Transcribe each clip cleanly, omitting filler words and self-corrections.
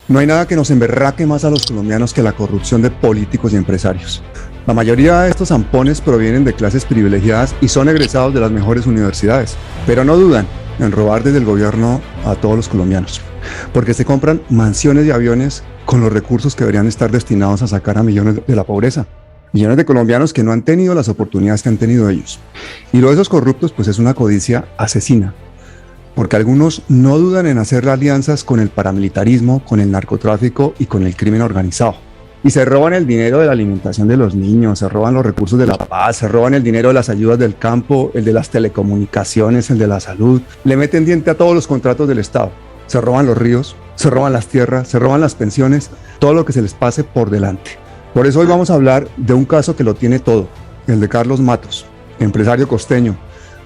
No hay nada que nos emberraque más a los colombianos que la corrupción de políticos y empresarios. La mayoría de estos zampones provienen de clases privilegiadas y son egresados de las mejores universidades, pero no dudan en robar desde el gobierno a todos los colombianos, porque se compran mansiones y aviones con los recursos que deberían estar destinados a sacar a millones de la pobreza. Millones de colombianos que no han tenido las oportunidades que han tenido ellos. Y lo de esos corruptos pues es una codicia asesina, porque algunos no dudan en hacer alianzas con el paramilitarismo, con el narcotráfico y con el crimen organizado. Y se roban el dinero de la alimentación de los niños, se roban los recursos de la paz, se roban el dinero de las ayudas del campo, el de las telecomunicaciones, el de la salud. Le meten diente a todos los contratos del Estado. Se roban los ríos, se roban las tierras, se roban las pensiones, todo lo que se les pase por delante. Por eso hoy vamos a hablar de un caso que lo tiene todo, el de Carlos Matos, empresario costeño,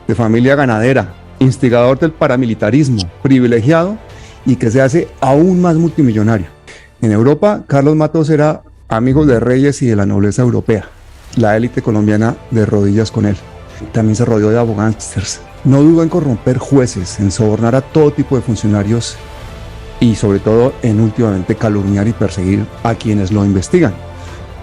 de familia ganadera, instigador del paramilitarismo, privilegiado y que se hace aún más multimillonario. En Europa, Carlos Matos era amigo de reyes y de la nobleza europea, la élite colombiana de rodillas con él. También se rodeó de abogángsters. No dudó en corromper jueces, en sobornar a todo tipo de funcionarios y sobre todo en últimamente calumniar y perseguir a quienes lo investigan.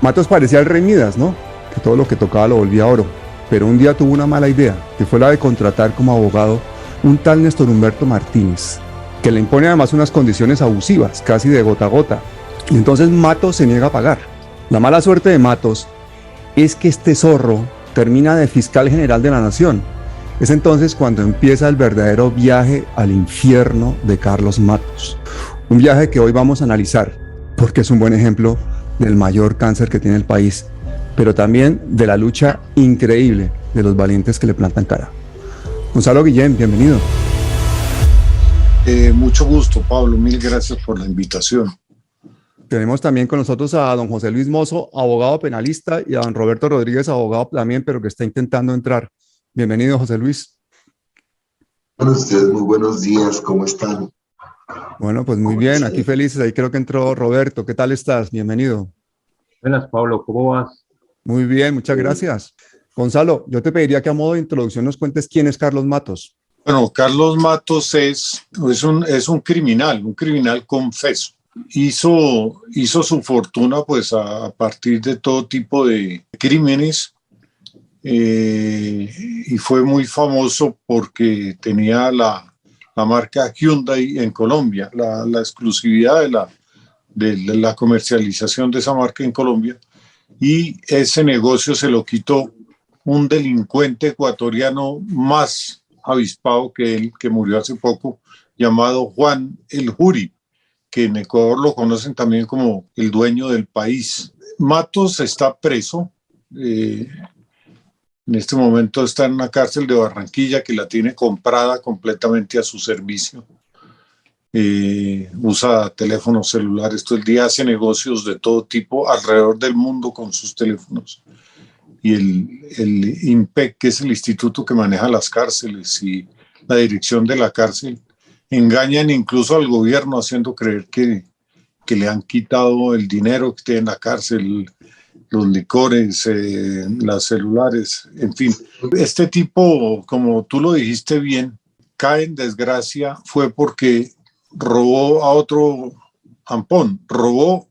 Matos parecía el rey Midas, ¿no? Que todo lo que tocaba lo volvía oro. Pero un día tuvo una mala idea, que fue la de contratar como abogado un tal Néstor Humberto Martínez, que le impone además unas condiciones abusivas, casi de gota a gota. Y entonces Matos se niega a pagar. La mala suerte de Matos es que este zorro termina de fiscal general de la nación. Es entonces cuando empieza el verdadero viaje al infierno de Carlos Matos. Un viaje que hoy vamos a analizar, porque es un buen ejemplo del mayor cáncer que tiene el país, pero también de la lucha increíble de los valientes que le plantan cara. Gonzalo Guillén, bienvenido. Mucho gusto, Pablo, mil gracias por la invitación. Tenemos también con nosotros a don José Luis Mozo, abogado penalista, y a don Roberto Rodríguez, abogado también, pero que está intentando entrar. Bienvenido, José Luis. Bueno, ustedes muy buenos días, ¿cómo están? Bueno, pues muy bien, aquí felices, ahí creo que entró Roberto. ¿Qué tal estás? Bienvenido. Buenas, Pablo, ¿cómo vas? Muy bien, muchas gracias. Gonzalo, yo te pediría que a modo de introducción nos cuentes quién es Carlos Matos. Bueno, Carlos Matos es un criminal confeso. Hizo su fortuna pues a partir de todo tipo de crímenes y fue muy famoso porque tenía la marca Hyundai en Colombia, la exclusividad de la comercialización de esa marca en Colombia, y ese negocio se lo quitó un delincuente ecuatoriano más avispado que él, que murió hace poco, llamado Juan El Juri, que en Ecuador lo conocen también como el dueño del país. Matos está preso, en este momento está en una cárcel de Barranquilla que la tiene comprada completamente a su servicio. Usa teléfonos celulares todo el día, hace negocios de todo tipo alrededor del mundo con sus teléfonos. Y el INPEC, que es el instituto que maneja las cárceles y la dirección de la cárcel, engañan incluso al gobierno haciendo creer que le han quitado el dinero que tiene en la cárcel, los licores, las celulares, en fin. Este tipo, como tú lo dijiste bien, cae en desgracia fue porque robó a otro zampón, robó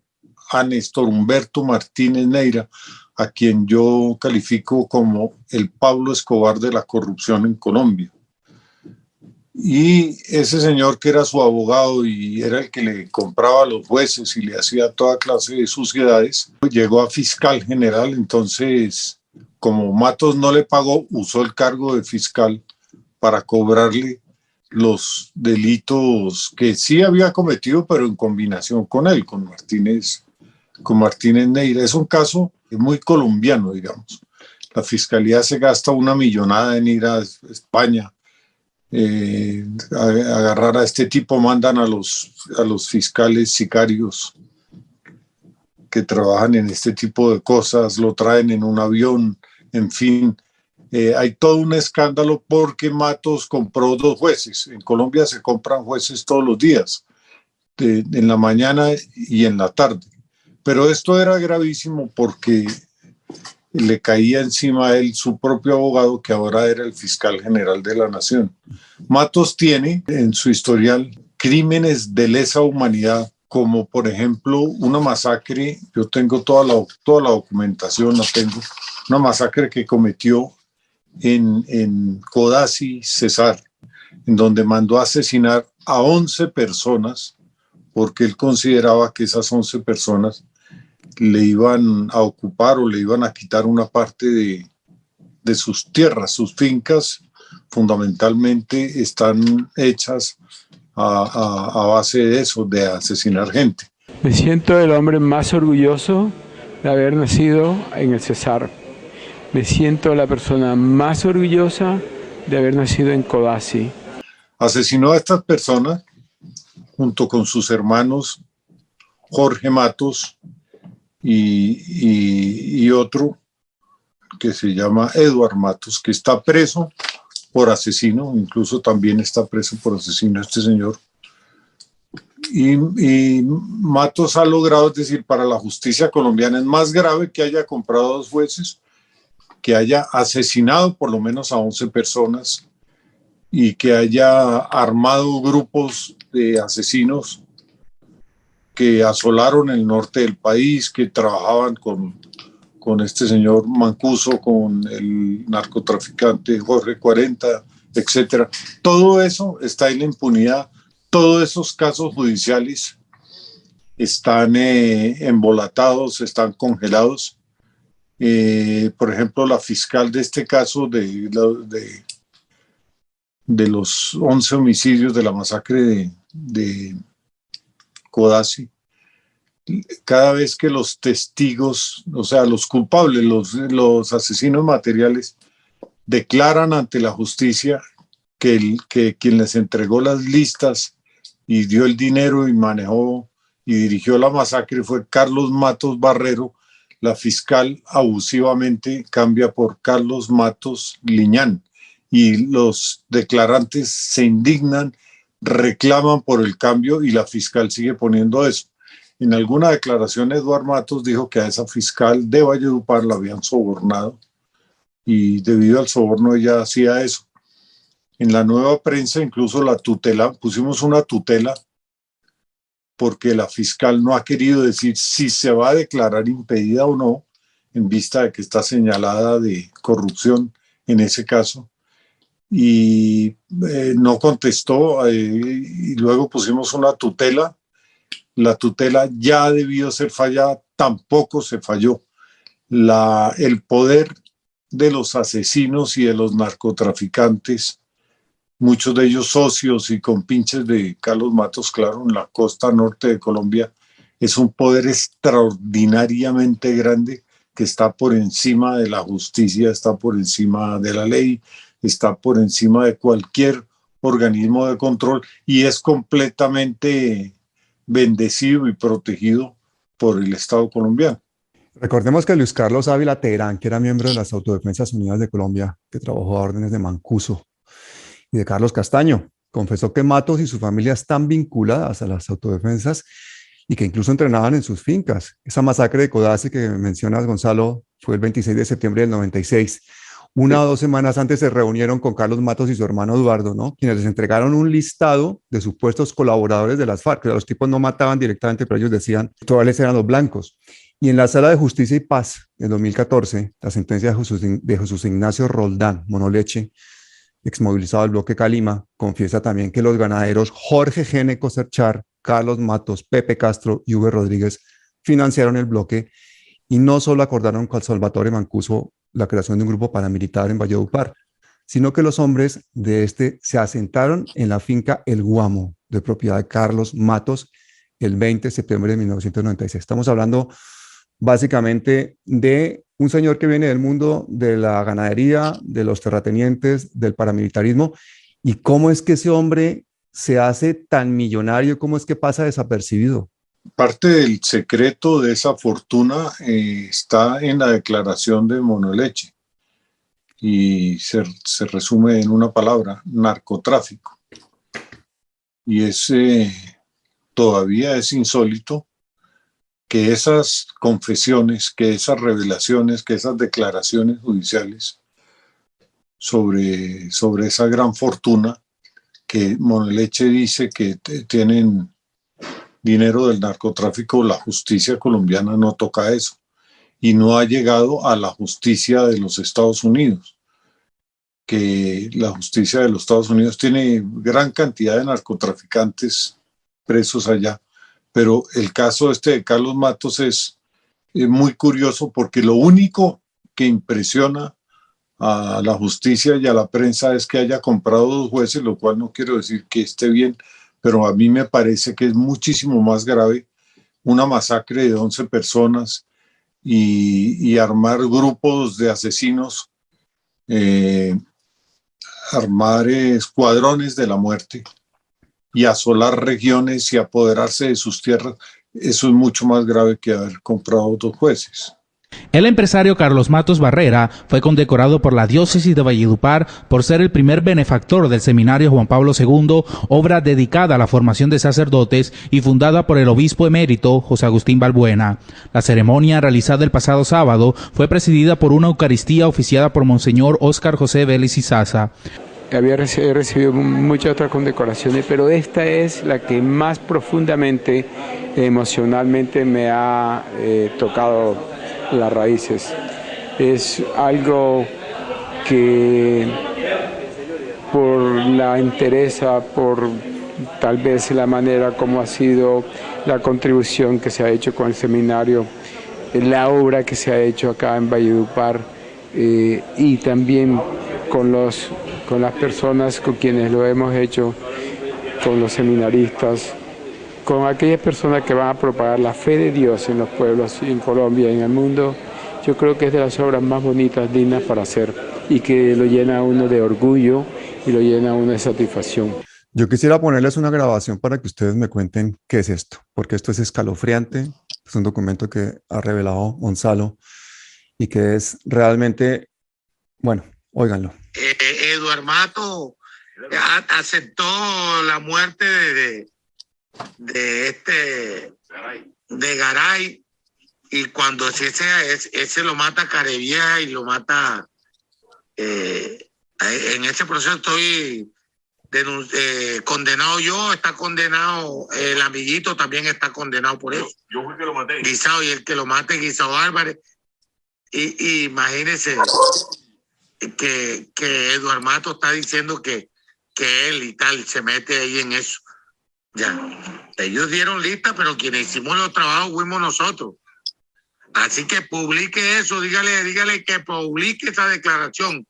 a Néstor Humberto Martínez Neira, a quien yo califico como el Pablo Escobar de la corrupción en Colombia. Y ese señor, que era su abogado y era el que le compraba a los jueces y le hacía toda clase de suciedades, llegó a fiscal general. Entonces, como Matos no le pagó, usó el cargo de fiscal para cobrarle los delitos que sí había cometido, pero en combinación con él, con Martínez Neira. Es un caso muy colombiano, digamos. La fiscalía se gasta una millonada en ir a España, agarrar a este tipo. Mandan a los fiscales sicarios que trabajan en este tipo de cosas, lo traen en un avión, en fin. Hay todo un escándalo porque Matos compró 2 jueces. En Colombia se compran jueces todos los días, en la mañana y en la tarde. Pero esto era gravísimo porque le caía encima a él su propio abogado, que ahora era el fiscal general de la nación. Matos tiene en su historial crímenes de lesa humanidad como por ejemplo una masacre, yo tengo toda la documentación, la tengo, una masacre que cometió en Codazzi, Cesar, en donde mandó a asesinar a 11 personas, porque él consideraba que esas 11 personas le iban a ocupar o le iban a quitar una parte de sus tierras. Sus fincas fundamentalmente están hechas a base de eso, de asesinar gente. Me siento el hombre más orgulloso de haber nacido en el Cesar. Me siento la persona más orgullosa de haber nacido en Codazzi. Asesinó a estas personas junto con sus hermanos Jorge Matos y otro que se llama Eduard Matos, que está preso por asesino, incluso también está preso por asesino este señor. Y Matos ha logrado, es decir, para la justicia colombiana es más grave que haya comprado a 2 jueces, que haya asesinado por lo menos a 11 personas y que haya armado grupos de asesinos que asolaron el norte del país, que trabajaban con este señor Mancuso, con el narcotraficante Jorge 40, etcétera. Todo eso está en la impunidad. Todos esos casos judiciales están embolatados, están congelados. Por ejemplo, la fiscal de este caso de los 11 homicidios de la masacre de Codazzi, cada vez que los testigos, o sea, los culpables, los asesinos materiales, declaran ante la justicia que quien les entregó las listas y dio el dinero y manejó y dirigió la masacre fue Carlos Matos Barrero, la fiscal abusivamente cambia por Carlos Matos Liñán y los declarantes se indignan, reclaman por el cambio y la fiscal sigue poniendo eso. En alguna declaración Eduard Matos dijo que a esa fiscal de Valledupar la habían sobornado y debido al soborno ella hacía eso. En la Nueva Prensa incluso la tutela, pusimos una tutela porque la fiscal no ha querido decir si se va a declarar impedida o no, en vista de que está señalada de corrupción en ese caso. Y no contestó, y luego pusimos una tutela. La tutela ya debió ser fallada, tampoco se falló. El poder de los asesinos y de los narcotraficantes, muchos de ellos socios y compinches de Carlos Matos, claro, en la costa norte de Colombia, es un poder extraordinariamente grande que está por encima de la justicia, está por encima de la ley, está por encima de cualquier organismo de control y es completamente bendecido y protegido por el Estado colombiano. Recordemos que Luis Carlos Ávila Teherán, que era miembro de las Autodefensas Unidas de Colombia, que trabajó a órdenes de Mancuso y de Carlos Castaño, confesó que Matos y su familia están vinculadas a las autodefensas y que incluso entrenaban en sus fincas. Esa masacre de Codazzi que mencionas, Gonzalo, fue el 26 de septiembre del 96. Una o 2 semanas antes se reunieron con Carlos Matos y su hermano Eduardo, ¿no? Quienes les entregaron un listado de supuestos colaboradores de las FARC. Los tipos no mataban directamente, pero ellos decían que todos eran los blancos. Y en la Sala de Justicia y Paz en 2014, la sentencia de Jesús Ignacio Roldán Monoleche, exmovilizado del bloque Calima, confiesa también que los ganaderos Jorge Géneco Cerchar, Carlos Matos, Pepe Castro y Hugo Rodríguez financiaron el bloque y no solo acordaron con Salvatore Mancuso la creación de un grupo paramilitar en Valledupar, sino que los hombres de este se asentaron en la finca El Guamo, de propiedad de Carlos Matos, el 20 de septiembre de 1996. Estamos hablando básicamente de un señor que viene del mundo de la ganadería, de los terratenientes, del paramilitarismo, y cómo es que ese hombre se hace tan millonario, cómo es que pasa desapercibido. Parte del secreto de esa fortuna está en la declaración de Monoleche y se resume en una palabra: narcotráfico. Y todavía es insólito que esas confesiones, que esas revelaciones, que esas declaraciones judiciales sobre esa gran fortuna que Monoleche dice que tienen dinero del narcotráfico, la justicia colombiana no toca eso y no ha llegado a la justicia de los Estados Unidos, que la justicia de los Estados Unidos tiene gran cantidad de narcotraficantes presos allá, pero el caso de Carlos Matos es muy curioso porque lo único que impresiona a la justicia y a la prensa es que haya comprado 2 jueces, lo cual no quiero decir que esté bien, pero a mí me parece que es muchísimo más grave una masacre de 11 personas y armar grupos de asesinos, armar escuadrones de la muerte y asolar regiones y apoderarse de sus tierras. Eso es mucho más grave que haber comprado 2 jueces. El empresario Carlos Matos Barrera fue condecorado por la diócesis de Valledupar por ser el primer benefactor del seminario Juan Pablo II, obra dedicada a la formación de sacerdotes y fundada por el obispo emérito José Agustín Balbuena. La ceremonia, realizada el pasado sábado, fue presidida por una Eucaristía oficiada por Monseñor Óscar José Vélez Izaza. He recibido muchas otras condecoraciones, pero esta es la que más profundamente, emocionalmente me ha tocado las raíces. Es algo que por la entereza, por tal vez la manera como ha sido la contribución que se ha hecho con el seminario, la obra que se ha hecho acá en Valledupar y también con las personas con quienes lo hemos hecho, con los seminaristas, con aquellas personas que van a propagar la fe de Dios en los pueblos, en Colombia y en el mundo. Yo creo que es de las obras más bonitas, dignas para hacer y que lo llena a uno de orgullo y lo llena a uno de satisfacción. Yo quisiera ponerles una grabación para que ustedes me cuenten qué es esto, porque esto es escalofriante, es un documento que ha revelado Gonzalo y que es realmente, bueno, óiganlo. Eduardo Matos aceptó la muerte de Garay, y cuando ese lo mata Carevieja y lo mata en ese proceso estoy condenado yo, está condenado el amiguito, también está condenado por eso. Yo fui el que lo maté. Guisao, y el que lo mate es Guisao Álvarez. Y imagínense que Eduardo Matos está diciendo que él y tal se mete ahí en eso. Ya, ellos dieron lista, pero quienes hicimos los trabajos fuimos nosotros. Así que publique eso, dígale que publique esa declaración,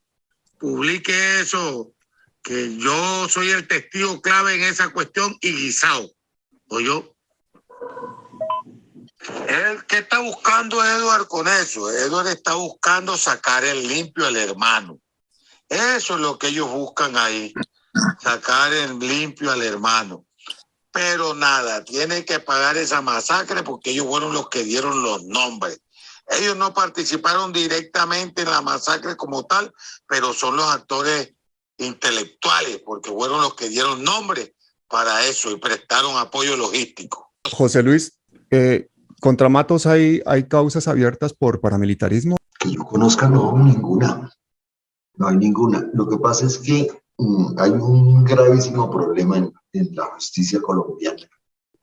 publique eso, que yo soy el testigo clave en esa cuestión y Guisao, o yo. ¿Qué está buscando Eduardo con eso? Eduardo está buscando sacar el limpio al hermano. Eso es lo que ellos buscan ahí, sacar el limpio al hermano. Pero nada, tienen que pagar esa masacre porque ellos fueron los que dieron los nombres. Ellos no participaron directamente en la masacre como tal, pero son los actores intelectuales porque fueron los que dieron nombre para eso y prestaron apoyo logístico. José Luis, ¿contra Matos hay causas abiertas por paramilitarismo? Que yo conozca, no, ninguna. No hay ninguna. Lo que pasa es que hay un gravísimo problema en la justicia colombiana.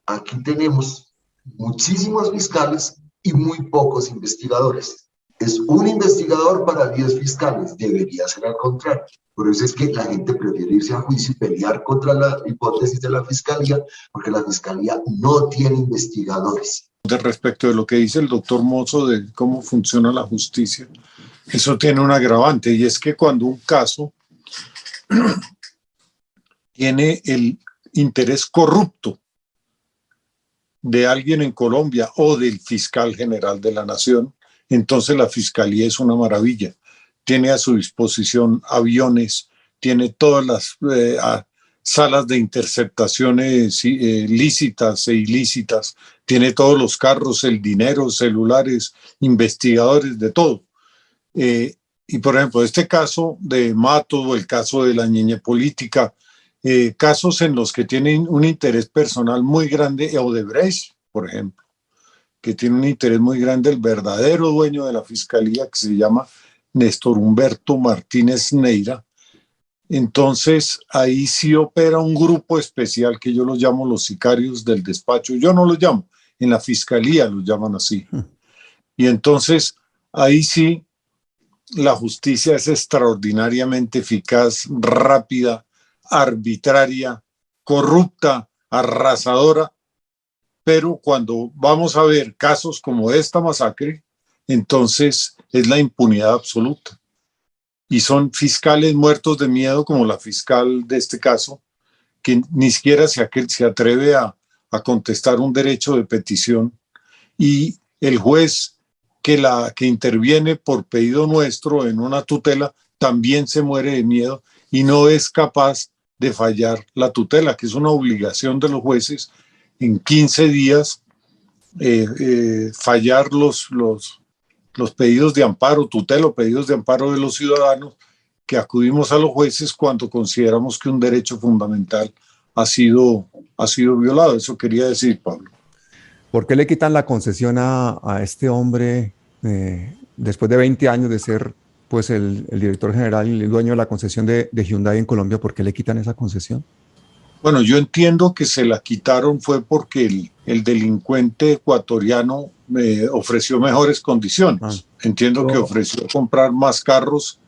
Aquí tenemos muchísimos fiscales y muy pocos investigadores. Es un investigador para 10 fiscales, debería ser al contrario. Por eso es que la gente prefiere irse a juicio y pelear contra la hipótesis de la fiscalía, porque la fiscalía no tiene investigadores. Respecto de lo que dice el doctor Mozo de cómo funciona la justicia, eso tiene un agravante, y es que cuando un caso tiene el interés corrupto de alguien en Colombia o del fiscal general de la nación, entonces la fiscalía es una maravilla. Tiene a su disposición aviones, tiene todas las salas de interceptaciones lícitas e ilícitas, tiene todos los carros, el dinero, celulares, investigadores, de todo. Y por ejemplo, este caso de Matos o el caso de la niña política, casos en los que tienen un interés personal muy grande, Odebrecht, por ejemplo, que tiene un interés muy grande, el verdadero dueño de la fiscalía, que se llama Néstor Humberto Martínez Neira, Entonces, ahí sí opera un grupo especial que yo los llamo los sicarios del despacho. Yo no los llamo, en la fiscalía los llaman así. Y entonces, ahí sí, la justicia es extraordinariamente eficaz, rápida, arbitraria, corrupta, arrasadora. Pero cuando vamos a ver casos como esta masacre, entonces es la impunidad absoluta. Y son fiscales muertos de miedo, como la fiscal de este caso, que ni siquiera se atreve a contestar un derecho de petición. Y el juez que interviene por pedido nuestro en una tutela también se muere de miedo y no es capaz de fallar la tutela, que es una obligación de los jueces en 15 días fallar los pedidos de amparo, tutela o pedidos de amparo de los ciudadanos que acudimos a los jueces cuando consideramos que un derecho fundamental ha sido violado. Eso quería decir, Pablo. ¿Por qué le quitan la concesión a este hombre después de 20 años de ser pues el director general y el dueño de la concesión de Hyundai en Colombia? ¿Por qué le quitan esa concesión? Bueno, yo entiendo que se la quitaron fue porque el delincuente ecuatoriano me ofreció mejores condiciones. Entiendo que ofreció comprar más carros,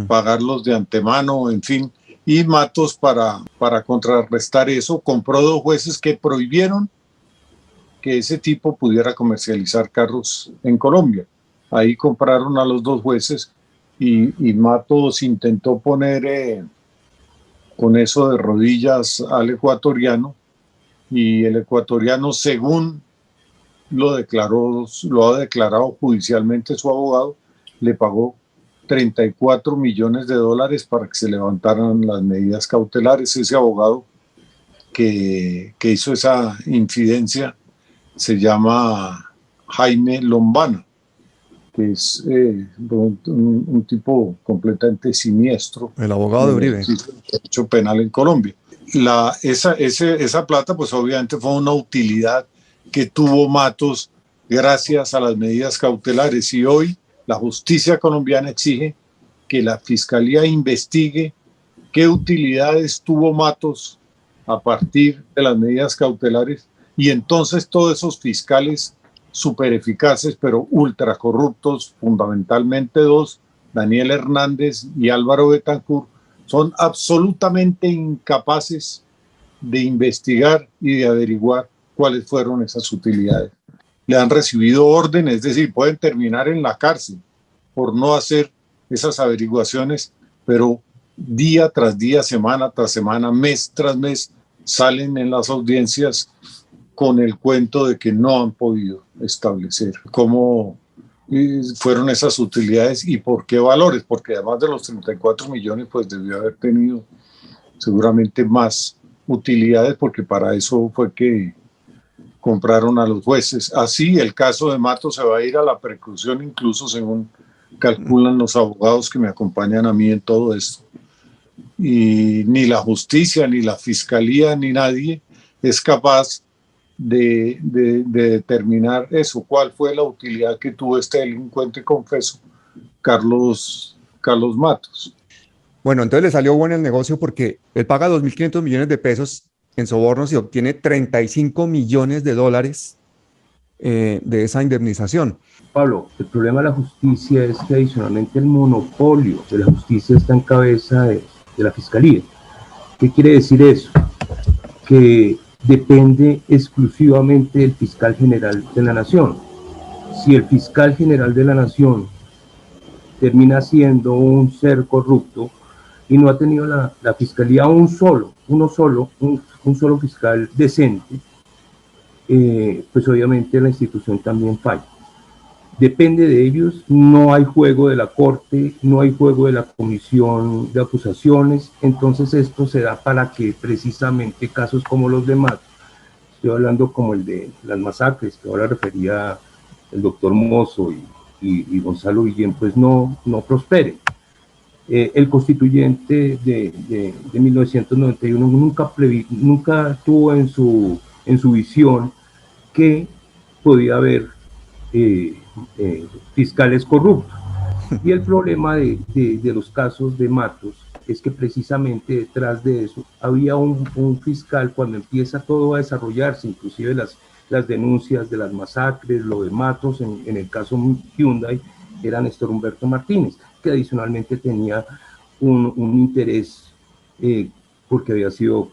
pagarlos de antemano, en fin. Y Matos, para contrarrestar eso, compró 2 jueces que prohibieron que ese tipo pudiera comercializar carros en Colombia. Ahí compraron a los 2 jueces y Matos intentó poner con eso de rodillas al ecuatoriano, y el ecuatoriano, según lo ha declarado judicialmente su abogado, le pagó $34 millones para que se levantaran las medidas cautelares. Ese abogado que hizo esa infidencia se llama Jaime Lombana, que es un tipo completamente siniestro. El abogado de Uribe. Derecho penal en Colombia. Esa plata, pues obviamente fue una utilidad que tuvo Matos gracias a las medidas cautelares. Y hoy la justicia colombiana exige que la fiscalía investigue qué utilidades tuvo Matos a partir de las medidas cautelares. Y entonces todos esos fiscales súper eficaces, pero ultra corruptos, fundamentalmente 2, Daniel Hernández y Álvaro Betancourt, son absolutamente incapaces de investigar y de averiguar cuáles fueron esas utilidades. Le han recibido órdenes, es decir, pueden terminar en la cárcel por no hacer esas averiguaciones, pero día tras día, semana tras semana, mes tras mes, salen en las audiencias con el cuento de que no han podido establecer cómo fueron esas utilidades y por qué valores, porque además de los 34 millones, pues debió haber tenido seguramente más utilidades, porque para eso fue que compraron a los jueces. Así, el caso de Matos se va a ir a la preclusión, incluso según calculan los abogados que me acompañan a mí en todo esto. Y ni la justicia, ni la fiscalía, ni nadie es capaz de determinar eso, cuál fue la utilidad que tuvo este delincuente confeso, Carlos Matos. Bueno, entonces le salió bueno el negocio porque él paga 2.500 millones de pesos en sobornos y obtiene $35 millones de esa indemnización. Pablo, el problema de la justicia es que adicionalmente el monopolio de la justicia está en cabeza de la fiscalía. ¿Qué quiere decir eso? Que depende exclusivamente del fiscal general de la nación. Si el fiscal general de la nación termina siendo un ser corrupto y no ha tenido la fiscalía un solo fiscal decente, pues obviamente la institución también falla. Depende de ellos, no hay juego de la corte, no hay juego de la comisión de acusaciones, entonces esto se da para que precisamente casos como los de Matos, estoy hablando como el de las masacres, que ahora refería el doctor Mozo y Gonzalo Guillén, pues no prosperen. El constituyente de 1991 nunca tuvo en su visión que podía haber fiscales corruptos. Y el problema de los casos de Matos es que precisamente detrás de eso había un fiscal. Cuando empieza todo a desarrollarse, inclusive las denuncias de las masacres, lo de Matos, en el caso Hyundai, era Néstor Humberto Martínez, que adicionalmente tenía un interés porque había sido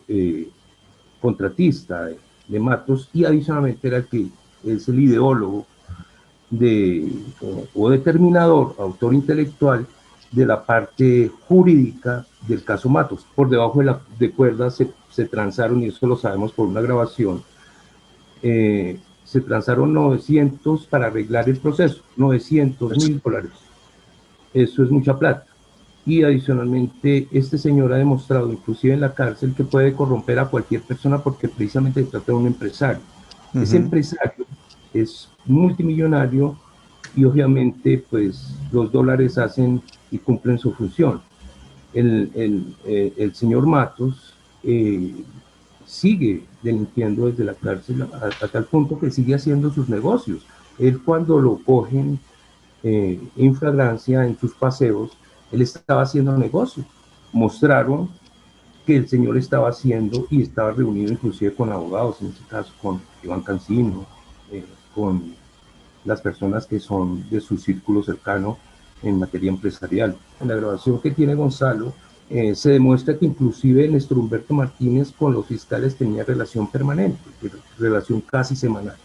contratista de Matos, y adicionalmente era el que es el ideólogo o determinador, autor intelectual de la parte jurídica del caso Matos. Por debajo de cuerdas se transaron, y eso lo sabemos por una grabación, se transaron 900 para arreglar el proceso, $900,000. Eso es mucha plata. Y adicionalmente este señor ha demostrado, inclusive en la cárcel, que puede corromper a cualquier persona, porque precisamente se trata de un empresario. Ese empresario es multimillonario, y obviamente pues los dólares hacen y cumplen su función. El señor Matos sigue delinquiendo desde la cárcel a tal punto que sigue haciendo sus negocios. Él, cuando lo cogen en flagrancia en sus paseos, él estaba haciendo negocio. Mostraron que el señor estaba haciendo, y estaba reunido inclusive con abogados, en este caso con Iván Cancino, con las personas que son de su círculo cercano en materia empresarial. En la grabación que tiene Gonzalo, se demuestra que inclusive Néstor Humberto Martínez con los fiscales tenía relación permanente, relación casi semanal.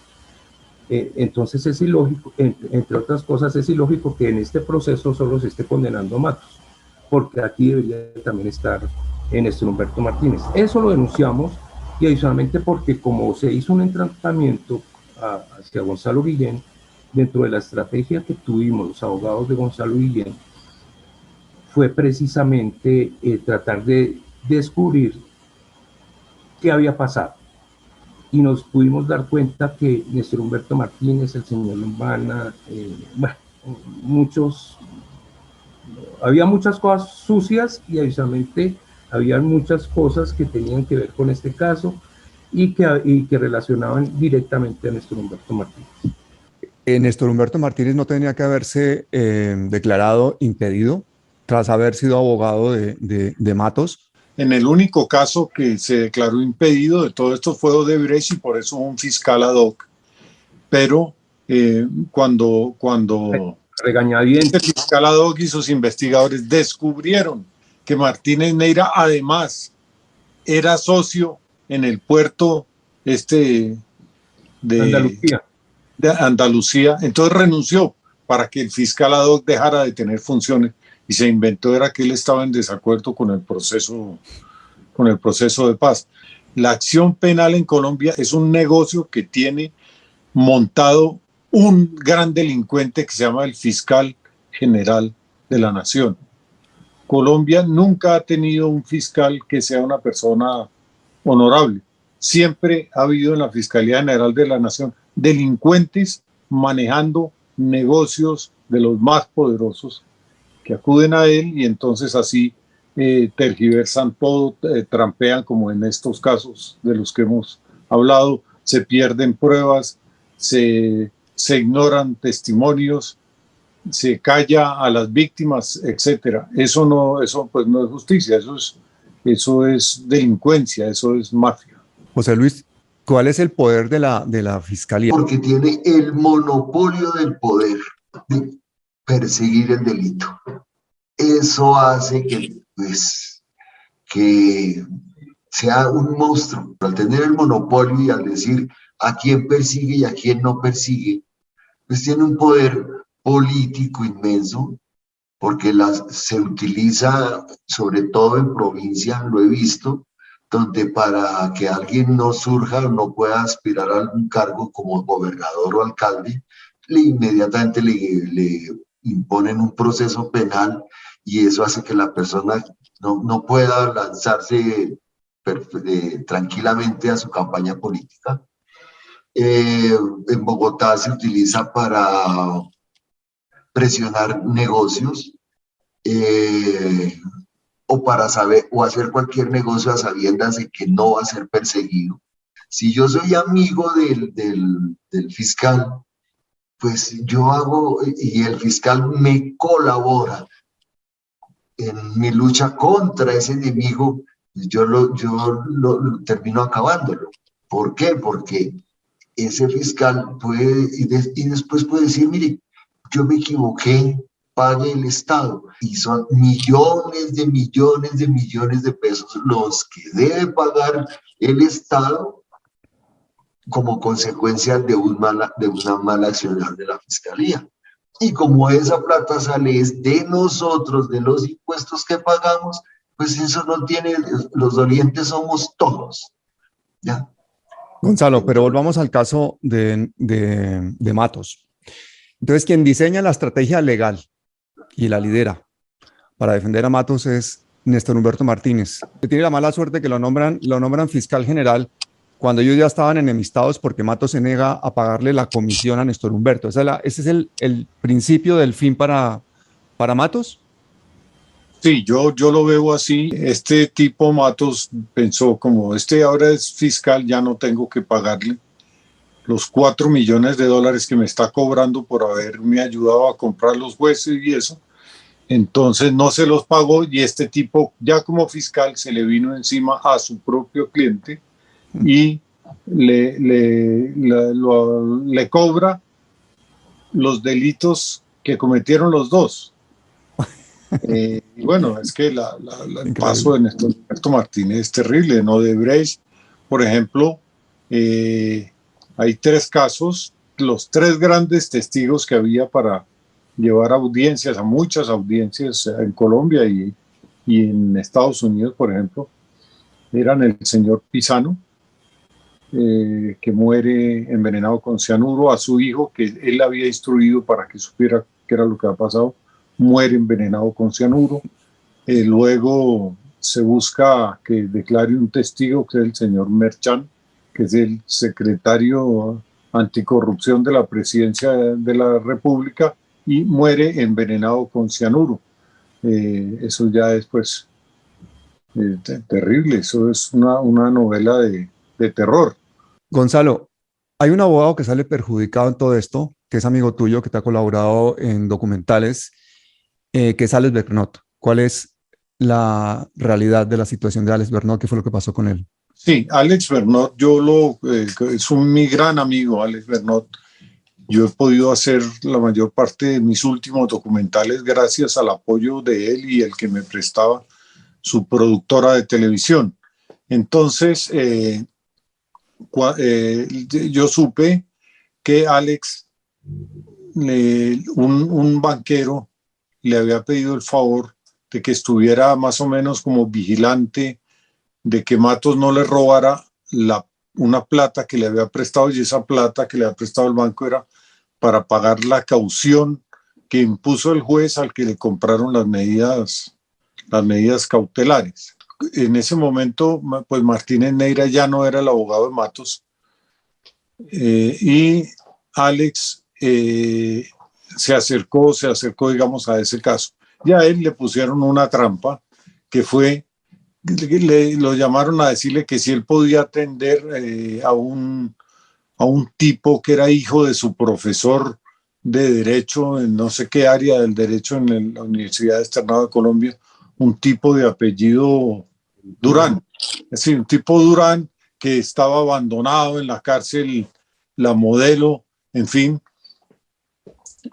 Entonces es ilógico, entre otras cosas, es ilógico que en este proceso solo se esté condenando a Matos, porque aquí debería también estar Néstor Humberto Martínez. Eso lo denunciamos, y adicionalmente porque como se hizo un entrampamiento hacia Gonzalo Guillén, dentro de la estrategia que tuvimos los abogados de Gonzalo Guillén, fue precisamente tratar de descubrir qué había pasado. Y nos pudimos dar cuenta que Néstor Humberto Martínez, el señor Lombana, había muchas cosas sucias, y adicionalmente había muchas cosas que tenían que ver con este caso y que relacionaban directamente a Néstor Humberto Martínez. Néstor Humberto Martínez no tenía que haberse declarado impedido tras haber sido abogado de Matos. En el único caso que se declaró impedido de todo esto fue Odebrecht, y por eso un fiscal ad hoc. Pero cuando regañadientes, el fiscal ad hoc y sus investigadores descubrieron que Martínez Neira además era socio en el puerto de Andalucía, entonces renunció para que el fiscal ad hoc dejara de tener funciones, y se inventó era que él estaba en desacuerdo con el proceso de paz. La acción penal en Colombia es un negocio que tiene montado un gran delincuente que se llama el fiscal general de la nación. Colombia nunca ha tenido un fiscal que sea una persona honorable. Siempre ha habido en la Fiscalía General de la Nación delincuentes manejando negocios de los más poderosos que acuden a él, y entonces así tergiversan todo, trampean, como en estos casos de los que hemos hablado, se pierden pruebas, se ignoran testimonios, se calla a las víctimas, etcétera. Eso pues no es justicia, eso es delincuencia, eso es mafia. José Luis, ¿cuál es el poder de la Fiscalía? Porque tiene el monopolio del poder de perseguir el delito. Eso hace que sea un monstruo. Al tener el monopolio y al decir a quién persigue y a quién no persigue, pues tiene un poder político inmenso, porque se utiliza sobre todo en provincia, lo he visto, donde para que alguien no surja o no pueda aspirar a algún cargo como gobernador o alcalde, inmediatamente le imponen un proceso penal, y eso hace que la persona no pueda lanzarse tranquilamente a su campaña política. En Bogotá se utiliza para presionar negocios, o para saber, o hacer cualquier negocio a sabiendas de que no va a ser perseguido. Si yo soy amigo del fiscal, pues yo hago, y el fiscal me colabora en mi lucha contra ese enemigo, yo lo termino acabándolo. ¿Por qué? Porque ese fiscal puede, y después puede decir, mire, yo me equivoqué, pague el Estado. Y son millones de millones de millones de pesos los que debe pagar el Estado como consecuencia de una mala acción de la Fiscalía. Y como esa plata sale es de nosotros, de los impuestos que pagamos, pues eso no tiene, los dolientes somos todos. ¿Ya? Gonzalo, pero volvamos al caso de Matos. Entonces, quien diseña la estrategia legal y la lidera para defender a Matos es Néstor Humberto Martínez, que tiene la mala suerte que lo nombran fiscal general cuando ellos ya estaban enemistados porque Matos se niega a pagarle la comisión a Néstor Humberto. ¿Ese es el principio del fin para Matos? Sí, yo lo veo así. Este tipo Matos pensó, como ahora es fiscal, ya no tengo que pagarle los 4 millones de dólares que me está cobrando por haberme ayudado a comprar los jueces y eso. Entonces no se los pagó y este tipo ya como fiscal se le vino encima a su propio cliente y le cobra los delitos que cometieron los dos. Y bueno, es que el paso de Néstor Humberto Martínez es terrible. En Odebrecht, por ejemplo, hay 3 casos, los 3 grandes testigos que había para llevar audiencias, a muchas audiencias en Colombia y en Estados Unidos, por ejemplo, eran el señor Pisano, que muere envenenado con cianuro, a su hijo, que él había instruido para que supiera qué era lo que había pasado, muere envenenado con cianuro. Luego se busca que declare un testigo, que es el señor Merchan, que es el secretario anticorrupción de la presidencia de la República, y muere envenenado con cianuro. Eso ya es pues terrible, eso es una novela de terror. Gonzalo, hay un abogado que sale perjudicado en todo esto, que es amigo tuyo, que te ha colaborado en documentales, que es Alex Bernot. ¿Cuál es la realidad de la situación de Alex Bernot? ¿Qué fue lo que pasó con él? Sí, Alex Bernot, es mi gran amigo, Alex Bernot. Yo he podido hacer la mayor parte de mis últimos documentales gracias al apoyo de él y el que me prestaba su productora de televisión. Entonces, yo supe que Alex, un banquero, le había pedido el favor de que estuviera más o menos como vigilante de que Matos no le robara una plata que le había prestado, y esa plata que le había prestado el banco era para pagar la caución que impuso el juez al que le compraron las medidas cautelares. En ese momento, pues Martínez Neira ya no era el abogado de Matos, y Alex se acercó, digamos, a ese caso. Y a él le pusieron una trampa que fue, lo llamaron a decirle que si él podía atender a un tipo que era hijo de su profesor de Derecho, en no sé qué área del Derecho en la Universidad Externado de Colombia, un tipo de apellido Durán. Es decir, un tipo Durán que estaba abandonado en la cárcel, La Modelo, en fin.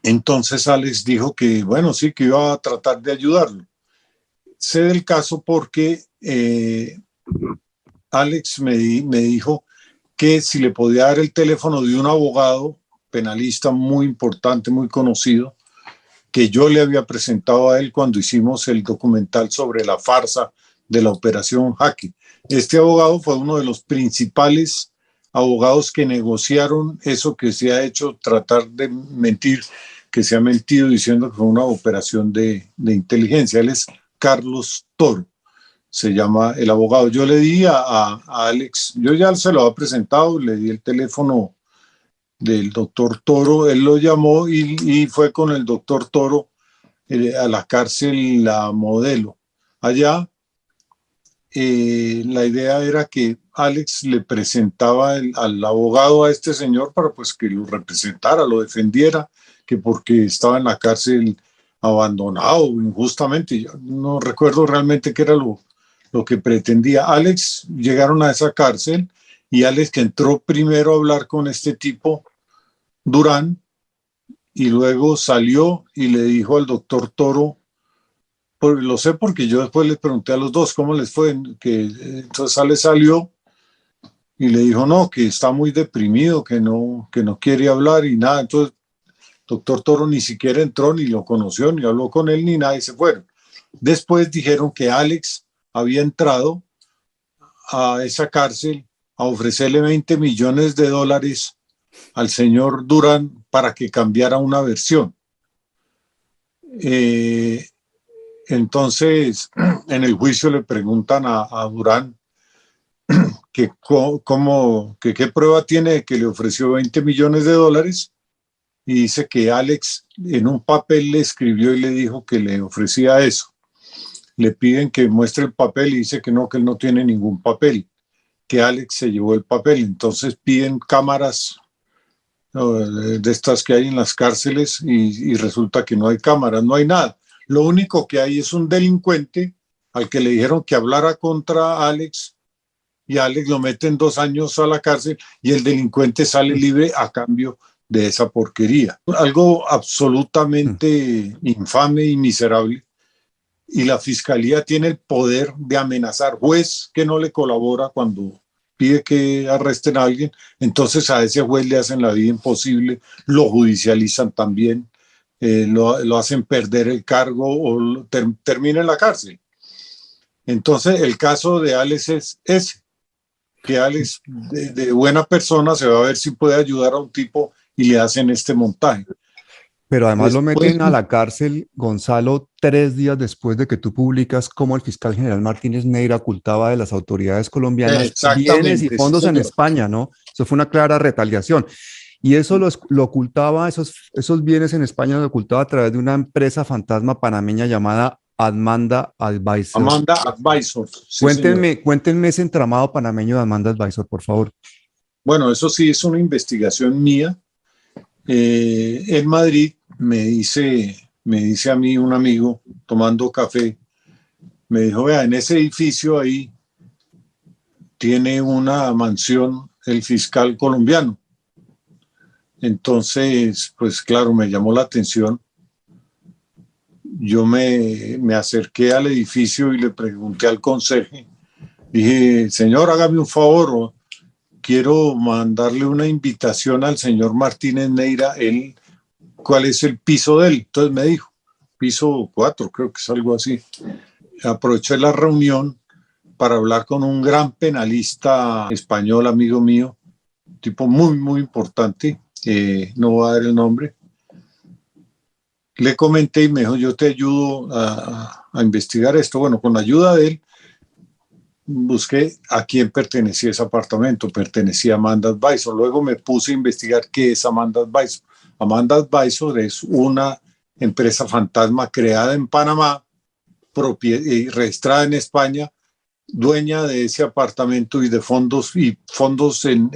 Entonces Alex dijo que, bueno, sí, que iba a tratar de ayudarlo. Sé del caso porque Alex me dijo que si le podía dar el teléfono de un abogado penalista muy importante, muy conocido, que yo le había presentado a él cuando hicimos el documental sobre la farsa de la Operación Jaque. Este abogado fue uno de los principales abogados que negociaron eso que se ha hecho, tratar de mentir, que se ha mentido diciendo que fue una operación de inteligencia. Él es Carlos Toro, se llama el abogado. Yo le di a Alex, yo ya se lo había presentado, le di el teléfono del doctor Toro, él lo llamó y fue con el doctor Toro a la cárcel La Modelo. Allá la idea era que Alex le presentaba al abogado a este señor para pues que lo representara, lo defendiera, que porque estaba en la cárcel abandonado injustamente. Yo no recuerdo realmente qué era lo que pretendía. Alex, llegaron a esa cárcel y Alex, que entró primero a hablar con este tipo, Durán, y luego salió y le dijo al doctor Toro, lo sé porque yo después les pregunté a los dos cómo les fue, entonces Alex salió y le dijo no, que está muy deprimido, que no quiere hablar y nada. Entonces doctor Toro ni siquiera entró, ni lo conoció, ni habló con él, ni nada, y se fueron. Después dijeron que Alex había entrado a esa cárcel a ofrecerle $20 millones al señor Durán para que cambiara una versión. Entonces, en el juicio le preguntan a Durán que qué prueba tiene de que le ofreció $20 millones, y dice que Alex en un papel le escribió y le dijo que le ofrecía eso. Le piden que muestre el papel y dice que él no tiene ningún papel, que Alex se llevó el papel. Entonces piden cámaras de estas que hay en las cárceles y resulta que no hay cámaras, no hay nada. Lo único que hay es un delincuente al que le dijeron que hablara contra Alex y Alex lo meten 2 años a la cárcel y el delincuente sale libre a cambio de esa porquería. Algo absolutamente infame y miserable. Y la fiscalía tiene el poder de amenazar juez que no le colabora cuando pide que arresten a alguien. Entonces a ese juez le hacen la vida imposible, lo judicializan también, lo hacen perder el cargo o termina en la cárcel. Entonces el caso de Alex es ese, que Alex de buena persona se va a ver si puede ayudar a un tipo y le hacen este montaje. Pero además lo meten a la cárcel, Gonzalo, 3 días después de que tú publicas cómo el fiscal general Martínez Neira ocultaba de las autoridades colombianas bienes y fondos en España, ¿no? Eso fue una clara retaliación. Y eso lo ocultaba, esos bienes en España lo ocultaba a través de una empresa fantasma panameña llamada Admanda Advisor. Admanda Advisor. Sí, cuéntenme ese entramado panameño de Admanda Advisor, por favor. Bueno, eso sí es una investigación mía. En Madrid me dice a mí un amigo tomando café, me dijo, vea, en ese edificio ahí tiene una mansión el fiscal colombiano. Entonces, pues claro, me llamó la atención. Yo me acerqué al edificio y le pregunté al conserje, dije, señor, hágame un favor, quiero mandarle una invitación al señor Martínez Neira, ¿cuál es el piso de él? Entonces me dijo, piso 4, creo que es algo así. Aproveché la reunión para hablar con un gran penalista español, amigo mío, tipo muy, muy importante, no voy a dar el nombre. Le comenté y me dijo, yo te ayudo a investigar esto. Bueno, con la ayuda de él, busqué a quién pertenecía ese apartamento. Pertenecía a Admanda Advisor. Luego me puse a investigar qué es Admanda Advisor. Admanda Advisor es una empresa fantasma creada en Panamá, y registrada en España, dueña de ese apartamento y de fondos en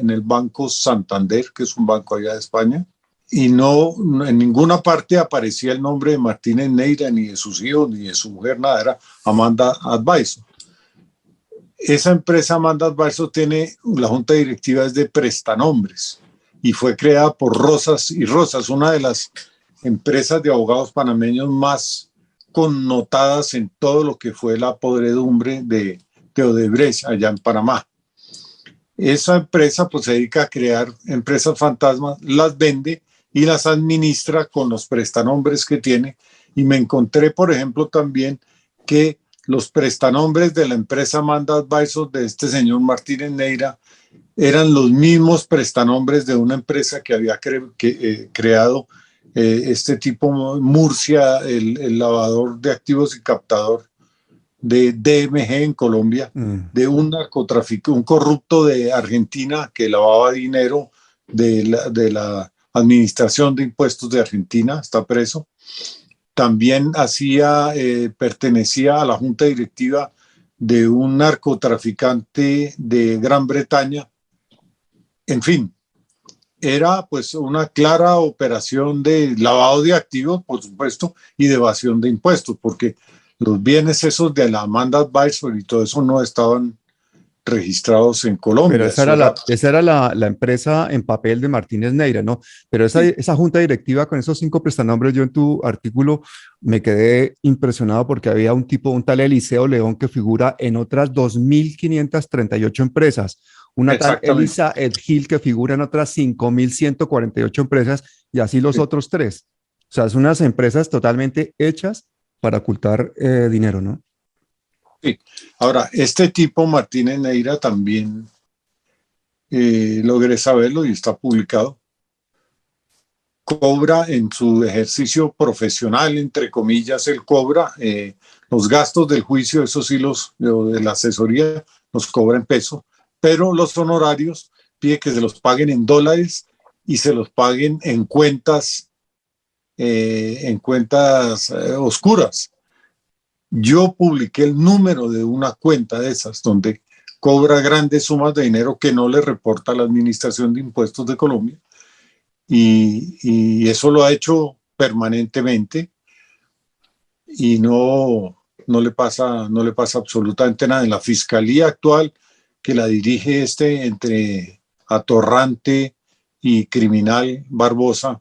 el Banco Santander, que es un banco allá de España. Y no, en ninguna parte aparecía el nombre de Martínez Neira, ni de sus hijos, ni de su mujer, nada. Era Admanda Advisor. Esa empresa Admanda Advisor tiene, la junta directiva es de prestanombres y fue creada por Rosas y Rosas, una de las empresas de abogados panameños más connotadas en todo lo que fue la podredumbre de Odebrecht allá en Panamá. Esa empresa pues se dedica a crear empresas fantasmas, las vende y las administra con los prestanombres que tiene. Y me encontré, por ejemplo, también que los prestanombres de la empresa Admanda Advisor de este señor Martínez Neira eran los mismos prestanombres de una empresa que había creado este tipo Murcia, el lavador de activos y captador de DMG en Colombia, de un narcotraficante, un corrupto de Argentina que lavaba dinero de la Administración de Impuestos de Argentina, está preso. También pertenecía a la junta directiva de un narcotraficante de Gran Bretaña. En fin, era pues una clara operación de lavado de activos, por supuesto, y de evasión de impuestos, porque los bienes esos de la Amanda Advisory y todo eso no estaban registrados en Colombia. Pero esa era la empresa en papel de Martínez Neira, ¿no? Pero esa junta directiva con esos 5 prestanombres, yo en tu artículo me quedé impresionado porque había un tal Eliseo León que figura en otras 2.538 empresas, una tal Elisa Edgil que figura en otras 5.148 empresas y así los otros 3. O sea, son unas empresas totalmente hechas para ocultar dinero, ¿no? Sí. Ahora, este tipo, Martínez Neira, también logré saberlo y está publicado, cobra en su ejercicio profesional, entre comillas, él cobra los gastos del juicio, eso sí, de la asesoría, los cobra en pesos, pero los honorarios pide que se los paguen en dólares y se los paguen en cuentas oscuras. Yo publiqué el número de una cuenta de esas donde cobra grandes sumas de dinero que no le reporta a la Administración de Impuestos de Colombia y eso lo ha hecho permanentemente y no le pasa absolutamente nada. En la Fiscalía actual que la dirige entre atorrante y criminal Barbosa,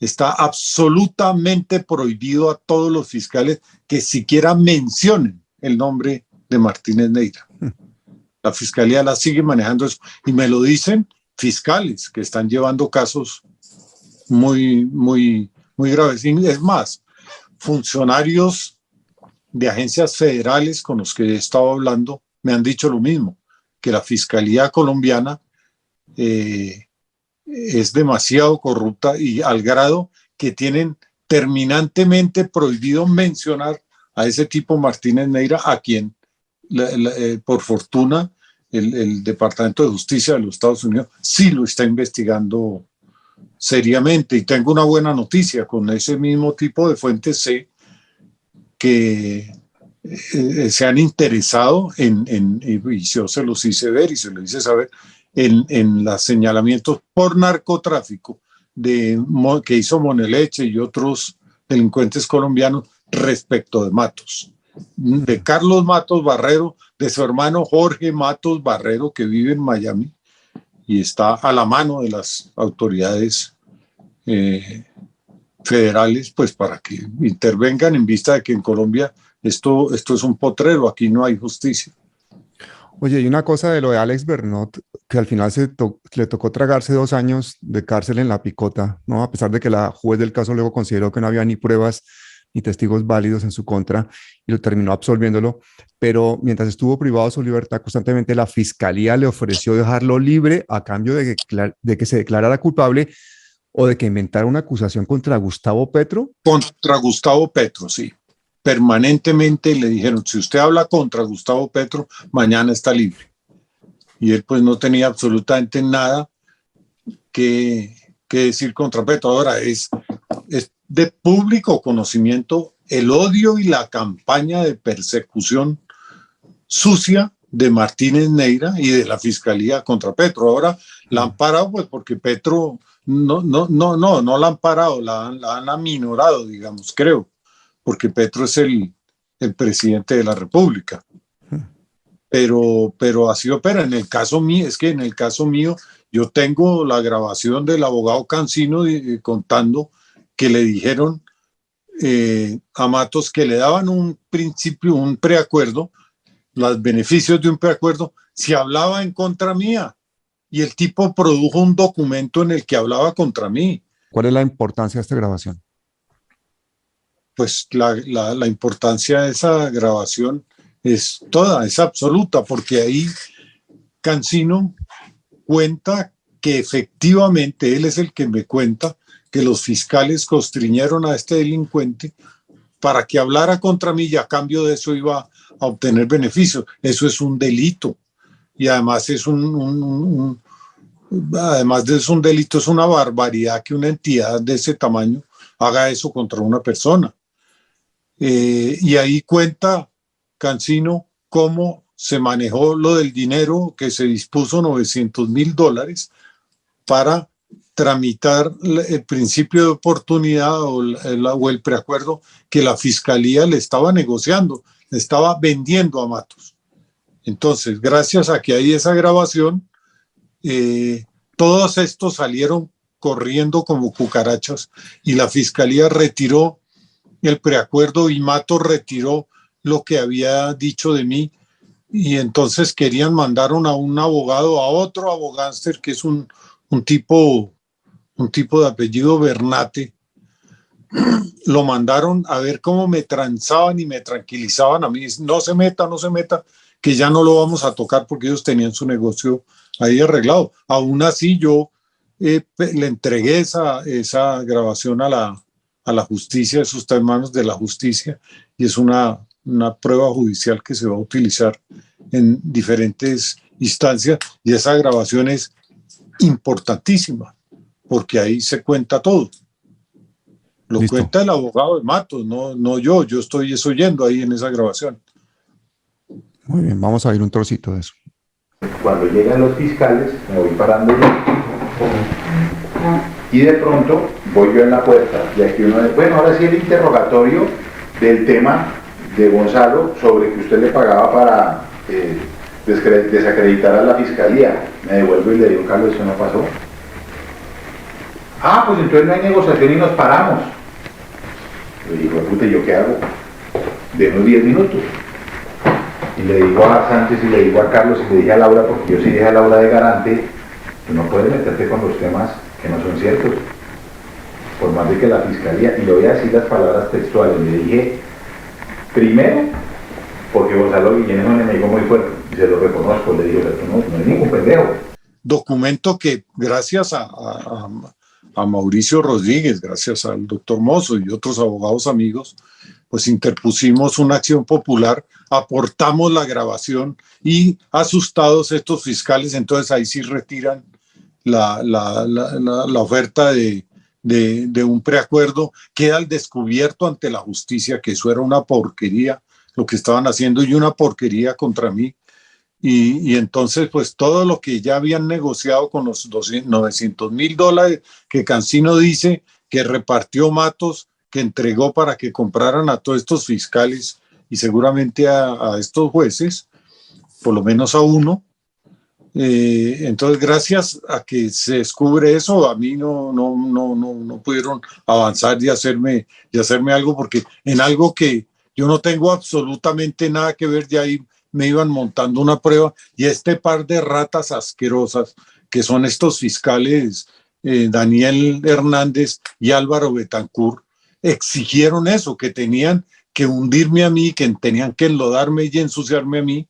está absolutamente prohibido a todos los fiscales que siquiera mencionen el nombre de Martínez Neira. La Fiscalía la sigue manejando eso. Y me lo dicen fiscales que están llevando casos muy, muy, muy graves. Y es más, funcionarios de agencias federales con los que he estado hablando me han dicho lo mismo, que la Fiscalía colombiana es demasiado corrupta y al grado que tienen terminantemente prohibido mencionar a ese tipo Martínez Neira, a quien por fortuna el Departamento de Justicia de los Estados Unidos sí lo está investigando seriamente. Y tengo una buena noticia: con ese mismo tipo de fuentes sé que se han interesado y yo se los hice ver y se los hice saber, en los señalamientos por narcotráfico que hizo Moneleche y otros delincuentes colombianos respecto de Matos, de Carlos Matos Barrero, de su hermano Jorge Matos Barrero, que vive en Miami y está a la mano de las autoridades federales, pues para que intervengan en vista de que en Colombia esto es un potrero, aquí no hay justicia. Oye, y una cosa de lo de Alex Bernot, que al final le tocó tragarse 2 años de cárcel en la picota, ¿no? A pesar de que la juez del caso luego consideró que no había ni pruebas ni testigos válidos en su contra y lo terminó absolviéndolo, pero mientras estuvo privado de su libertad, constantemente la fiscalía le ofreció dejarlo libre a cambio de que se declarara culpable o de que inventara una acusación contra Gustavo Petro. Contra Gustavo Petro, sí. Permanentemente le dijeron: si usted habla contra Gustavo Petro, mañana está libre. Y él pues no tenía absolutamente nada que decir contra Petro. Ahora es de público conocimiento el odio y la campaña de persecución sucia de Martínez Neira y de la Fiscalía contra Petro. Ahora la han parado pues porque Petro no la han parado, la han aminorado, digamos, creo, porque Petro es el presidente de la República. Pero así opera. En el caso mío, yo tengo la grabación del abogado Cancino contando que le dijeron a Matos que le daban un preacuerdo, los beneficios de un preacuerdo, si hablaba en contra mía. Y el tipo produjo un documento en el que hablaba contra mí. ¿Cuál es la importancia de esta grabación? Pues la importancia de esa grabación es absoluta, porque ahí Cancino cuenta que efectivamente él es el que me cuenta que los fiscales constriñeron a este delincuente para que hablara contra mí y a cambio de eso iba a obtener beneficios. Eso es un delito. Y además además de ser un delito, es una barbaridad que una entidad de ese tamaño haga eso contra una persona. Y ahí cuenta Cancino cómo se manejó lo del dinero, que se dispuso $900,000 para tramitar el principio de oportunidad o el preacuerdo que la fiscalía le estaba negociando, le estaba vendiendo a Matos. Entonces, gracias a que hay esa grabación, todos estos salieron corriendo como cucarachas y la fiscalía retiró el preacuerdo y Matos retiró lo que había dicho de mí, y entonces querían mandar a un abogado, a otro abogánster que es un tipo de apellido Bernate. Lo mandaron a ver cómo me transaban y me tranquilizaban a mí. No se meta, que ya no lo vamos a tocar porque ellos tenían su negocio ahí arreglado. Aún así yo le entregué esa grabación a la justicia, eso está en manos de la justicia y es una prueba judicial que se va a utilizar en diferentes instancias, y esa grabación es importantísima porque ahí se cuenta todo. Lo Listo. cuenta el abogado de Matos, no yo estoy oyendo ahí en esa grabación. Muy bien, vamos a ver un trocito de eso. Cuando llegan los fiscales, me voy parando yo, y de pronto voy yo en la puerta, y aquí uno dice, bueno, ahora sí el interrogatorio del tema de Gonzalo sobre que usted le pagaba para desacreditar a la fiscalía. Me devuelvo y le digo, Carlos, eso no pasó. Ah, pues entonces no hay negociación y nos paramos. Le digo, puta, ¿yo qué hago? De unos 10 minutos. Y le digo a Sánchez y le digo a Carlos y le dije a Laura, porque yo sí dije a Laura de garante, tú no puedes meterte con los temas que no son ciertos, por más de que la fiscalía, y le voy a decir las palabras textuales, le dije, primero, porque Gonzalo Guillén es un enemigo muy fuerte, y se lo reconozco, le digo, no es ningún pendejo. Documento que gracias a Mauricio Rodríguez, gracias al doctor Mozo y otros abogados amigos, pues interpusimos una acción popular, aportamos la grabación y asustados estos fiscales, entonces ahí sí retiran la oferta de un preacuerdo, queda al descubierto ante la justicia que eso era una porquería lo que estaban haciendo y una porquería contra mí. Y entonces, pues todo lo que ya habían negociado con los $900,000 que Cancino dice que repartió Matos, que entregó para que compraran a todos estos fiscales y seguramente a estos jueces, por lo menos a uno. Entonces, gracias a que se descubre eso, a mí no pudieron avanzar y hacerme algo, porque en algo que yo no tengo absolutamente nada que ver, de ahí me iban montando una prueba, y este par de ratas asquerosas que son estos fiscales Daniel Hernández y Álvaro Betancourt exigieron eso, que tenían que hundirme a mí, que tenían que enlodarme y ensuciarme a mí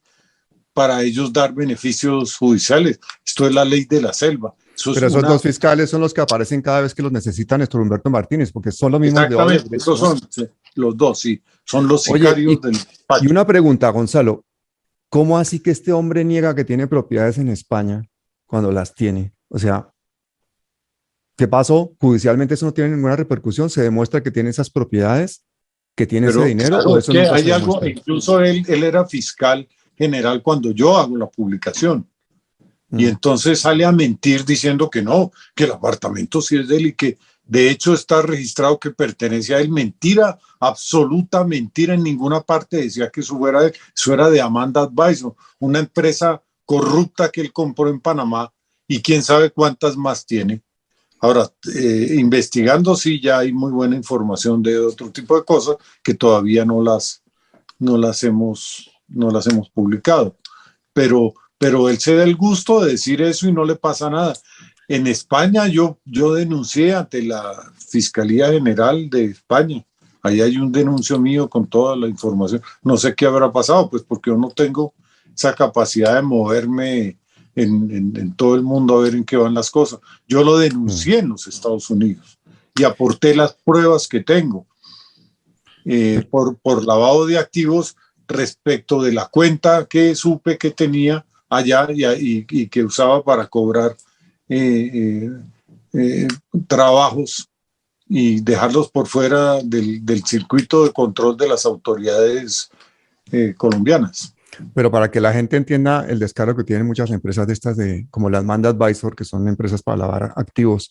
para ellos dar beneficios judiciales. Esto es la ley de la selva. Pero esos dos fiscales son los que aparecen cada vez que los necesita Néstor Humberto Martínez, porque son los mismos. Exactamente, esos son los dos, sí, son los sicarios del Pacho. Y una pregunta, Gonzalo, ¿cómo así que este hombre niega que tiene propiedades en España cuando las tiene? O sea, ¿qué pasó? Judicialmente eso no tiene ninguna repercusión, se demuestra que tiene esas propiedades, que tiene ese dinero. Claro, ¿o eso es que nunca hay se algo, demuestra? incluso él era fiscal general cuando yo hago la publicación. Y entonces sale a mentir diciendo que no, que el apartamento sí es de él y que de hecho está registrado que pertenece a él. Mentira, absoluta mentira, en ninguna parte decía que eso era de Amanda Advisor, una empresa corrupta que él compró en Panamá y quién sabe cuántas más tiene. Ahora, investigando, sí, ya hay muy buena información de otro tipo de cosas que todavía no las hemos publicado. Pero él se da el gusto de decir eso y no le pasa nada. En España yo denuncié ante la Fiscalía General de España. Ahí hay un denuncio mío con toda la información. No sé qué habrá pasado, pues porque yo no tengo esa capacidad de moverme en todo el mundo a ver en qué van las cosas. Yo lo denuncié en los Estados Unidos y aporté las pruebas que tengo por lavado de activos respecto de la cuenta que supe que tenía allá y que usaba para cobrar trabajos y dejarlos por fuera del circuito de control de las autoridades colombianas. Pero para que la gente entienda el descaro que tienen muchas empresas de estas, como las Manda Advisor, que son empresas para lavar activos,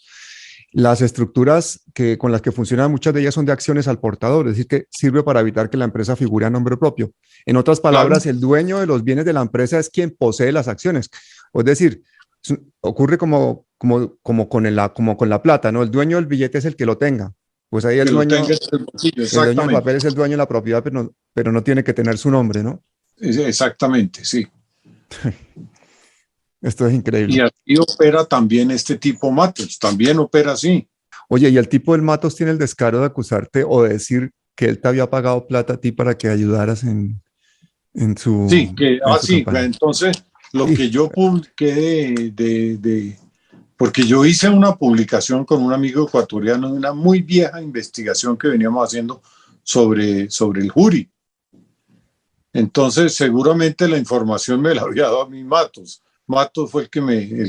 Las estructuras con las que funcionan, muchas de ellas son de acciones al portador, es decir, que sirve para evitar que la empresa figure a nombre propio. En otras palabras, claro, el dueño de los bienes de la empresa es quien posee las acciones. Es decir, ocurre como con la plata, ¿no? El dueño del billete es el que lo tenga. Pues ahí el dueño del papel es el dueño de la propiedad, pero no tiene que tener su nombre, ¿no? Exactamente, sí. Esto es increíble. Y aquí opera también este tipo Matos, también opera así. Oye, ¿y el tipo del Matos tiene el descaro de acusarte o de decir que él te había pagado plata a ti para que ayudaras en su... Sí, sí, campaña? Entonces lo que yo publiqué porque yo hice una publicación con un amigo ecuatoriano de una muy vieja investigación que veníamos haciendo sobre el jury. Entonces seguramente la información me la había dado a mí Matos. Matos fue el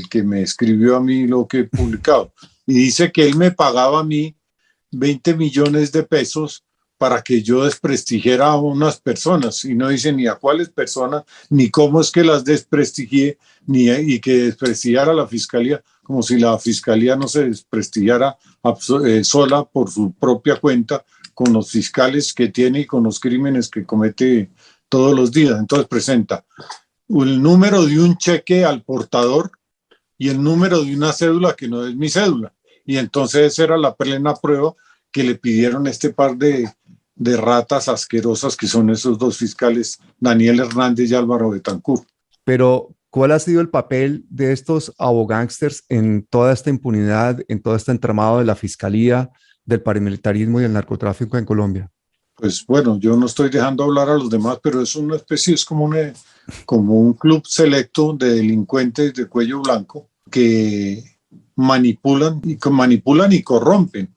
que me escribió a mí lo que he publicado. Y dice que él me pagaba a mí 20 millones de pesos para que yo desprestigiara a unas personas. Y no dice ni a cuáles personas, ni cómo es que las desprestigié, y que desprestigiara a la fiscalía, como si la fiscalía no se desprestigiara sola por su propia cuenta, con los fiscales que tiene y con los crímenes que comete todos los días. Entonces presenta el número de un cheque al portador y el número de una cédula que no es mi cédula. Y entonces esa era la plena prueba que le pidieron este par de ratas asquerosas que son esos dos fiscales, Daniel Hernández y Álvaro Betancourt. Pero, ¿cuál ha sido el papel de estos abogángsters en toda esta impunidad, en todo este entramado de la fiscalía, del paramilitarismo y del narcotráfico en Colombia? Pues bueno, yo no estoy dejando hablar a los demás, pero es una especie, es como un club selecto de delincuentes de cuello blanco que manipulan y corrompen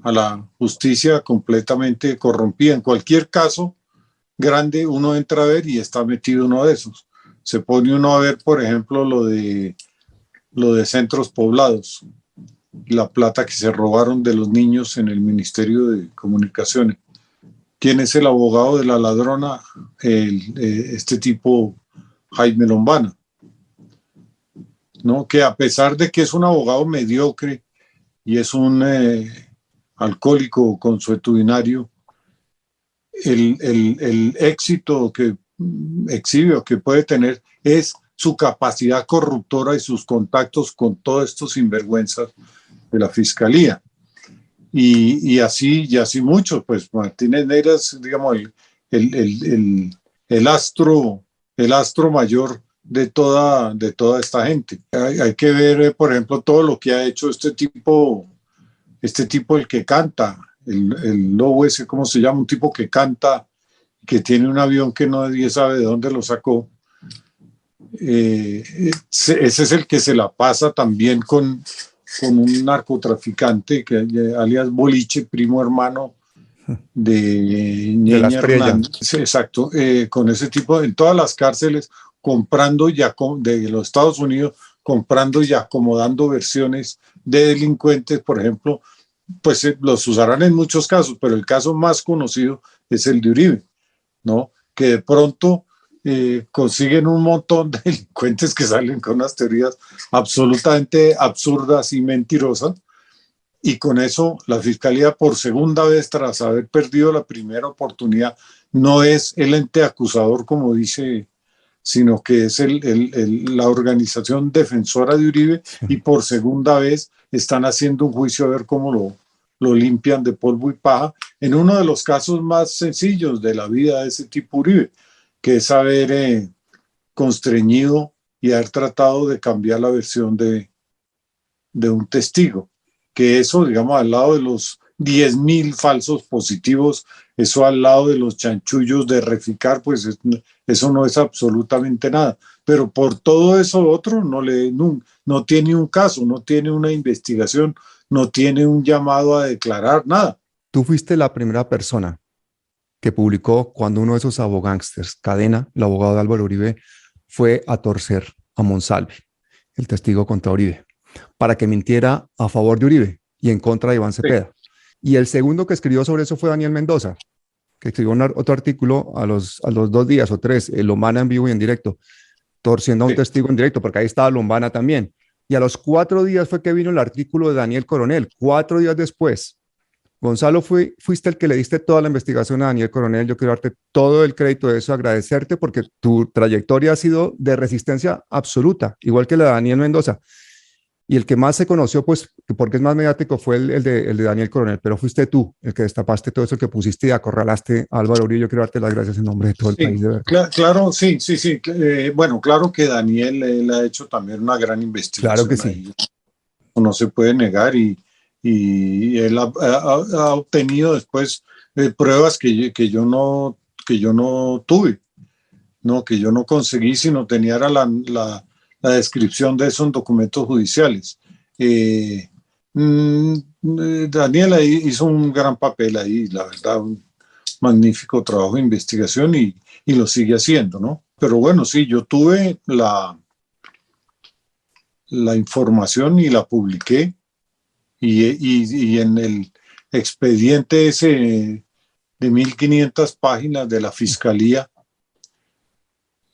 a la justicia completamente corrompida. En cualquier caso grande uno entra a ver y está metido uno de esos. Se pone uno a ver, por ejemplo, lo de centros poblados, la plata que se robaron de los niños en el Ministerio de Comunicaciones. ¿Quién es el abogado de la ladrona? Este tipo, Jaime Lombana, ¿no? Que a pesar de que es un abogado mediocre y es un alcohólico consuetudinario, el éxito que exhibe o que puede tener es su capacidad corruptora y sus contactos con todos estos sinvergüenzas de la fiscalía. Y así muchos, pues Martínez Neira es, digamos, el astro mayor de toda esta gente. Hay que ver, por ejemplo, todo lo que ha hecho este tipo, el que canta, el lobo ese, ¿cómo se llama? Un tipo que canta, que tiene un avión que nadie sabe de dónde lo sacó. Ese es el que se la pasa también con un narcotraficante, alias Boliche, primo hermano de Ñeña Hernández. Exacto, con ese tipo, en todas las cárceles, comprando de los Estados Unidos, comprando y acomodando versiones de delincuentes, por ejemplo, pues los usarán en muchos casos, pero el caso más conocido es el de Uribe, ¿no? Que de pronto consiguen un montón de delincuentes que salen con unas teorías absolutamente absurdas y mentirosas, y con eso la fiscalía, por segunda vez tras haber perdido la primera oportunidad, no es el ente acusador como dice, sino que es la organización defensora de Uribe, y por segunda vez están haciendo un juicio a ver cómo lo limpian de polvo y paja en uno de los casos más sencillos de la vida de ese tipo Uribe, que es haber constreñido y haber tratado de cambiar la versión de un testigo. Que eso, digamos, al lado de los 10.000 falsos positivos, eso al lado de los chanchullos de Reficar, pues eso no es absolutamente nada. Pero por todo eso otro no tiene un caso, no tiene una investigación, no tiene un llamado a declarar nada. Tú fuiste la primera persona que publicó cuando uno de esos abogángsters, Cadena, el abogado de Álvaro Uribe, fue a torcer a Monsalve, el testigo contra Uribe, para que mintiera a favor de Uribe y en contra de Iván Cepeda. Sí. Y el segundo que escribió sobre eso fue Daniel Mendoza, que escribió otro artículo a los 2 días o 3, Lombana en vivo y en directo, torciendo a un testigo en directo, porque ahí estaba Lombana también. Y a los 4 días fue que vino el artículo de Daniel Coronel, 4 días después. Gonzalo, fuiste el que le diste toda la investigación a Daniel Coronel. Yo quiero darte todo el crédito de eso, agradecerte porque tu trayectoria ha sido de resistencia absoluta, igual que la de Daniel Mendoza. Y el que más se conoció, pues, porque es más mediático, fue el de Daniel Coronel, pero fuiste tú el que destapaste todo eso, el que pusiste y acorralaste a Álvaro Uribe. Yo quiero darte las gracias en nombre de todo el país, de verdad. Claro, sí. Bueno, claro que Daniel él ha hecho también una gran investigación. Claro que sí. Ahí. No se puede negar y él ha obtenido después pruebas que yo no tuve, no, que yo no conseguí, sino tenía la descripción de eso en documentos judiciales. Daniel ahí hizo un gran papel ahí, la verdad, un magnífico trabajo de investigación y lo sigue haciendo, ¿no? Pero bueno, sí, yo tuve la información y la publiqué y en el expediente ese de 1500 páginas de la Fiscalía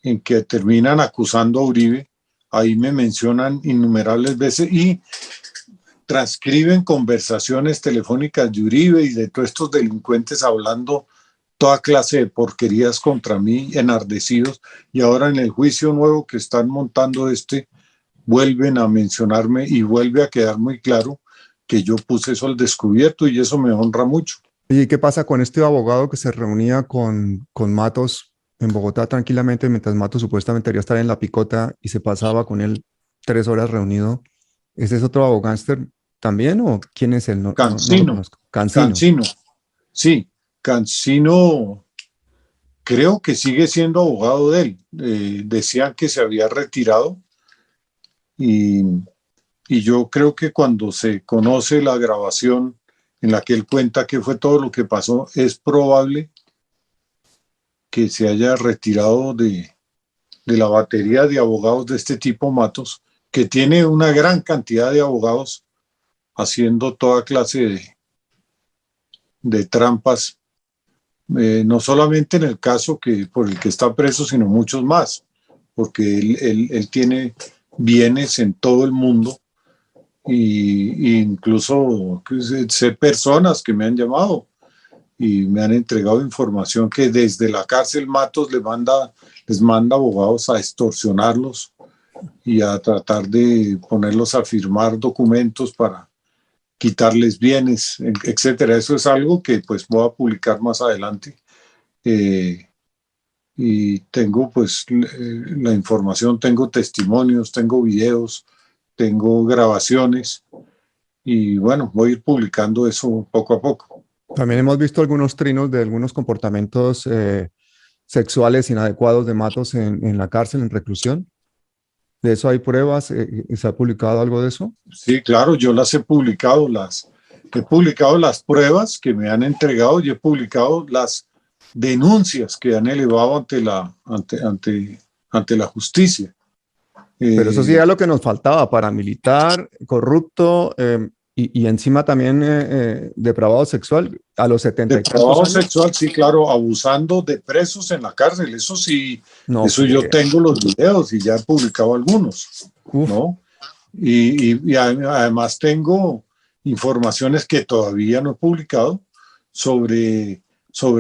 en que terminan acusando a Uribe, ahí me mencionan innumerables veces y transcriben conversaciones telefónicas de Uribe y de todos estos delincuentes hablando toda clase de porquerías contra mí, enardecidos, y ahora en el juicio nuevo que están montando vuelven a mencionarme y vuelve a quedar muy claro que yo puse eso al descubierto y eso me honra mucho. ¿Y qué pasa con este abogado que se reunía con Matos en Bogotá tranquilamente mientras Matos supuestamente debería estar en la picota y se pasaba con él 3 horas reunido? ¿Ese es otro abogánster también o quién es él? Cancino. Cancino. Sí, Cancino creo que sigue siendo abogado de él. Decían que se había retirado y yo creo que cuando se conoce la grabación en la que él cuenta qué fue todo lo que pasó, es probable que se haya retirado de la batería de abogados de este tipo Matos, que tiene una gran cantidad de abogados haciendo toda clase de trampas, no solamente en el caso por el que está preso, sino muchos más, porque él tiene bienes en todo el mundo y incluso sé personas que me han llamado y me han entregado información que desde la cárcel Matos les manda abogados a extorsionarlos y a tratar de ponerlos a firmar documentos para quitarles bienes, etcétera. Eso es algo que pues voy a publicar más adelante. Y tengo pues la información, tengo testimonios, tengo videos, tengo grabaciones y bueno, voy a ir publicando eso poco a poco. También hemos visto algunos trinos de algunos comportamientos sexuales inadecuados de Matos en la cárcel, en reclusión. ¿De eso hay pruebas? ¿Se ha publicado algo de eso? Sí, claro, yo las he publicado, he publicado las pruebas que me han entregado y he publicado las denuncias que han elevado ante la justicia. Pero eso sí era lo que nos faltaba: paramilitar, corrupto y encima también depravado sexual a los 74 depravado años. Sexual, sí, claro, abusando de presos en la cárcel, eso sí, no, eso yo tengo los videos y ya he publicado algunos, ¿no? Y además tengo informaciones que todavía no he publicado sobre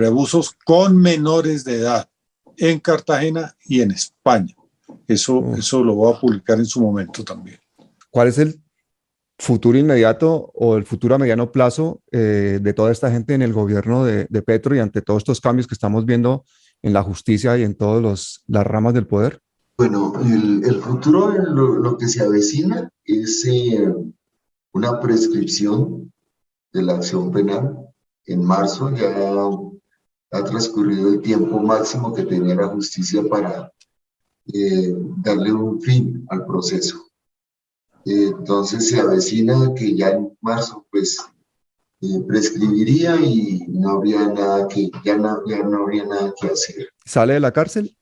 abusos con menores de edad en Cartagena y en España. Eso lo voy a publicar en su momento también. ¿Cuál es el futuro inmediato o el futuro a mediano plazo de toda esta gente en el gobierno de Petro y ante todos estos cambios que estamos viendo en la justicia y en todas las ramas del poder? Bueno, el futuro, lo que se avecina es una prescripción de la acción penal. En marzo ya ha transcurrido el tiempo máximo que tenía la justicia para darle un fin al proceso. Entonces se avecina que ya en marzo pues prescribiría y no habría nada ya no habría nada que hacer. ¿Sale de la cárcel?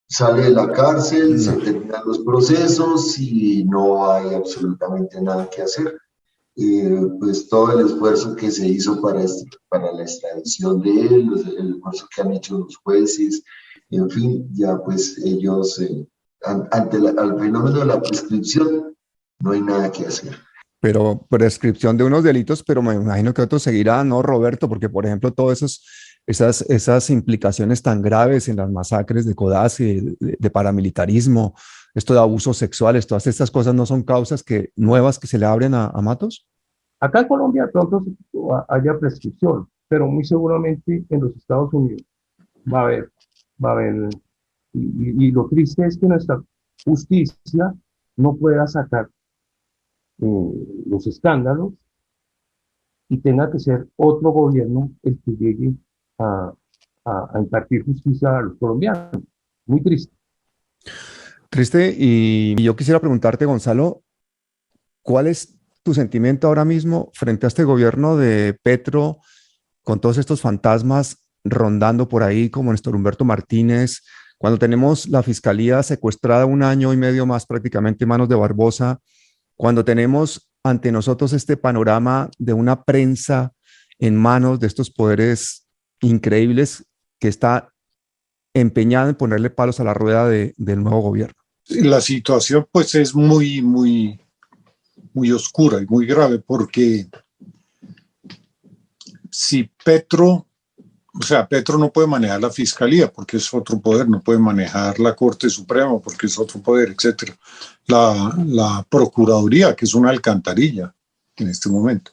Sale de la cárcel, se terminan los procesos y no hay absolutamente nada que hacer. Pues todo el esfuerzo que se hizo para la extradición de él, el esfuerzo que han hecho los jueces, en fin, ya pues ellos al fenómeno de la prescripción no hay nada que hacer. Pero prescripción de unos delitos, pero me imagino que otros seguirán, ¿no, Roberto? Porque, por ejemplo, todas esas implicaciones tan graves en las masacres de Codazzi, de paramilitarismo, esto de abusos sexuales, todas estas cosas no son causas nuevas que se le abren a Matos. Acá en Colombia de pronto haya prescripción, pero muy seguramente en los Estados Unidos va a haber, y lo triste es que nuestra justicia no pueda sacar los escándalos y tenga que ser otro gobierno el que llegue a impartir justicia a los colombianos. Muy triste. Triste, y yo quisiera preguntarte, Gonzalo, ¿cuál es tu sentimiento ahora mismo frente a este gobierno de Petro, con todos estos fantasmas rondando por ahí, como Néstor Humberto Martínez, cuando tenemos la fiscalía secuestrada 1 año y medio más prácticamente en manos de Barbosa, cuando tenemos ante nosotros este panorama de una prensa en manos de estos poderes increíbles que está empeñada en ponerle palos a la rueda del nuevo gobierno? La situación pues es muy, muy, muy oscura y muy grave, porque si Petro no puede manejar la fiscalía porque es otro poder, no puede manejar la Corte Suprema porque es otro poder, etcétera. La Procuraduría, que es una alcantarilla en este momento.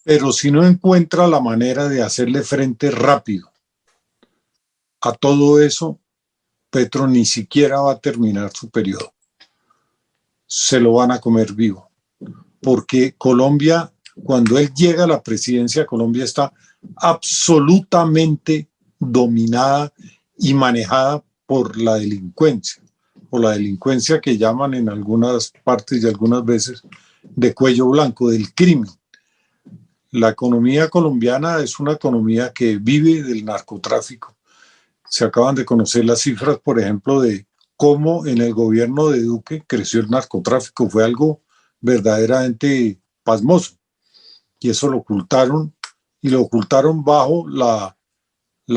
Pero si no encuentra la manera de hacerle frente rápido a todo eso, Petro ni siquiera va a terminar su periodo. Se lo van a comer vivo. Porque Colombia, cuando él llega a la presidencia, Colombia está absolutamente dominada y manejada por la delincuencia que llaman en algunas partes y algunas veces de cuello blanco, del crimen. La economía colombiana es una economía que vive del narcotráfico. Se acaban de conocer las cifras, por ejemplo, de cómo en el gobierno de Duque creció el narcotráfico. Fue algo verdaderamente pasmoso. Y eso lo ocultaron, y lo ocultaron bajo la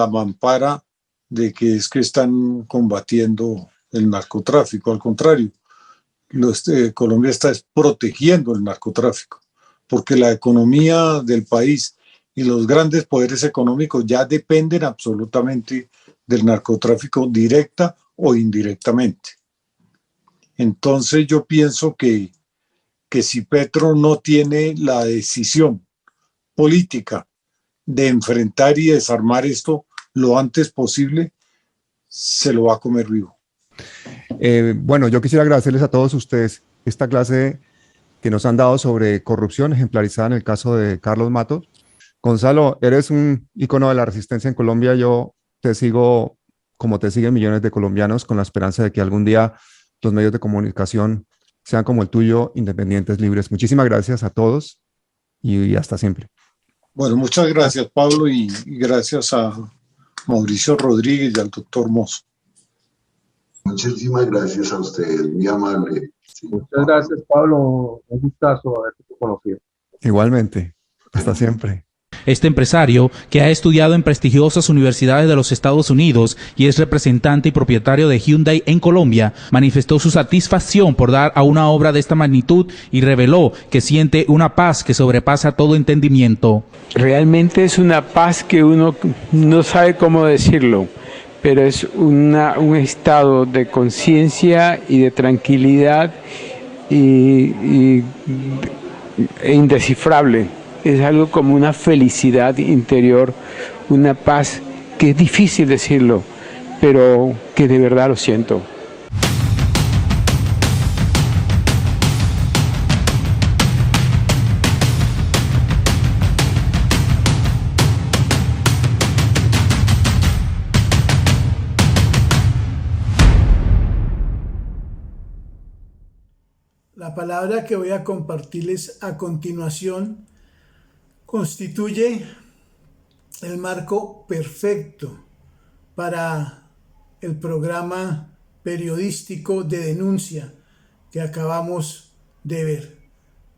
mampara de que es que están combatiendo el narcotráfico. Al contrario, Colombia está protegiendo el narcotráfico, porque la economía del país y los grandes poderes económicos ya dependen absolutamente del narcotráfico, directa o indirectamente. Entonces yo pienso que si Petro no tiene la decisión política de enfrentar y desarmar esto lo antes posible, se lo va a comer vivo. Bueno, yo quisiera agradecerles a todos ustedes esta clase que nos han dado sobre corrupción, ejemplarizada en el caso de Carlos Matos. Gonzalo, eres un ícono de la resistencia en Colombia. Yo te sigo como te siguen millones de colombianos, con la esperanza de que algún día los medios de comunicación sean como el tuyo, independientes, libres. Muchísimas gracias a todos y hasta siempre. Bueno, muchas gracias, Pablo, y gracias a Mauricio Rodríguez y al doctor Mozo. Muchísimas gracias a ustedes, muy amable. Sí. Muchas gracias, Pablo. Un gustazo haberte conocido. Igualmente. Hasta siempre. Este empresario, que ha estudiado en prestigiosas universidades de los Estados Unidos y es representante y propietario de Hyundai en Colombia, manifestó su satisfacción por dar a una obra de esta magnitud y reveló que siente una paz que sobrepasa todo entendimiento. Realmente es una paz que uno no sabe cómo decirlo, pero es un estado de conciencia y de tranquilidad e indescifrable. Es algo como una felicidad interior, una paz que es difícil decirlo, pero que de verdad lo siento. La palabra que voy a compartirles a continuación constituye el marco perfecto para el programa periodístico de denuncia que acabamos de ver.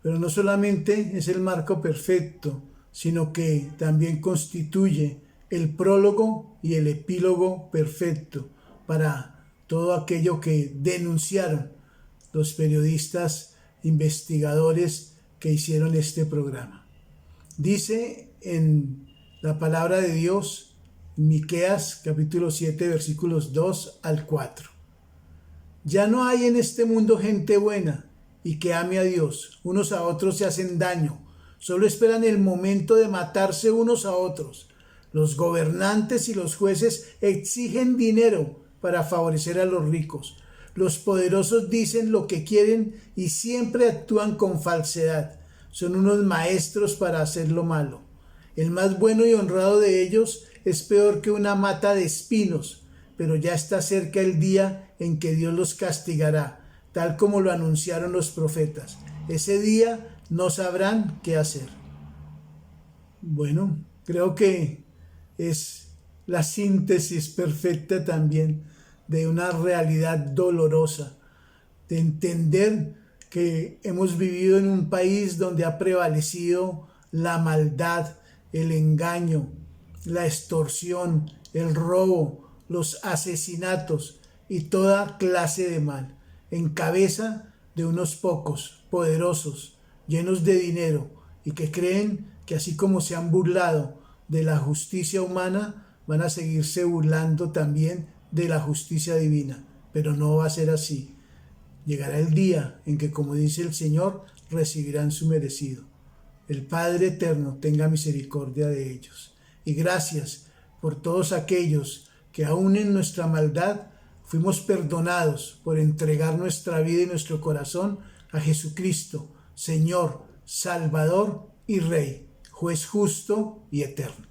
Pero no solamente es el marco perfecto, sino que también constituye el prólogo y el epílogo perfecto para todo aquello que denunciaron los periodistas investigadores que hicieron este programa. Dice en la palabra de Dios, Miqueas capítulo 7 versículos 2 al 4. Ya no hay en este mundo gente buena y que ame a Dios. Unos a otros se hacen daño. Solo esperan el momento de matarse unos a otros. Los gobernantes y los jueces exigen dinero para favorecer a los ricos. Los poderosos dicen lo que quieren y siempre actúan con falsedad. Son unos maestros para hacer lo malo. El más bueno y honrado de ellos es peor que una mata de espinos, pero ya está cerca el día en que Dios los castigará, tal como lo anunciaron los profetas. Ese día no sabrán qué hacer. Bueno, creo que es la síntesis perfecta también de una realidad dolorosa, de entender que hemos vivido en un país donde ha prevalecido la maldad, el engaño, la extorsión, el robo, los asesinatos y toda clase de mal, en cabeza de unos pocos poderosos, llenos de dinero y que creen que así como se han burlado de la justicia humana, van a seguirse burlando también de la justicia divina. Pero no va a ser así. Llegará el día en que, como dice el Señor, recibirán su merecido. El Padre Eterno tenga misericordia de ellos. Y gracias por todos aquellos que aún en nuestra maldad fuimos perdonados por entregar nuestra vida y nuestro corazón a Jesucristo, Señor, Salvador y Rey, juez justo y eterno.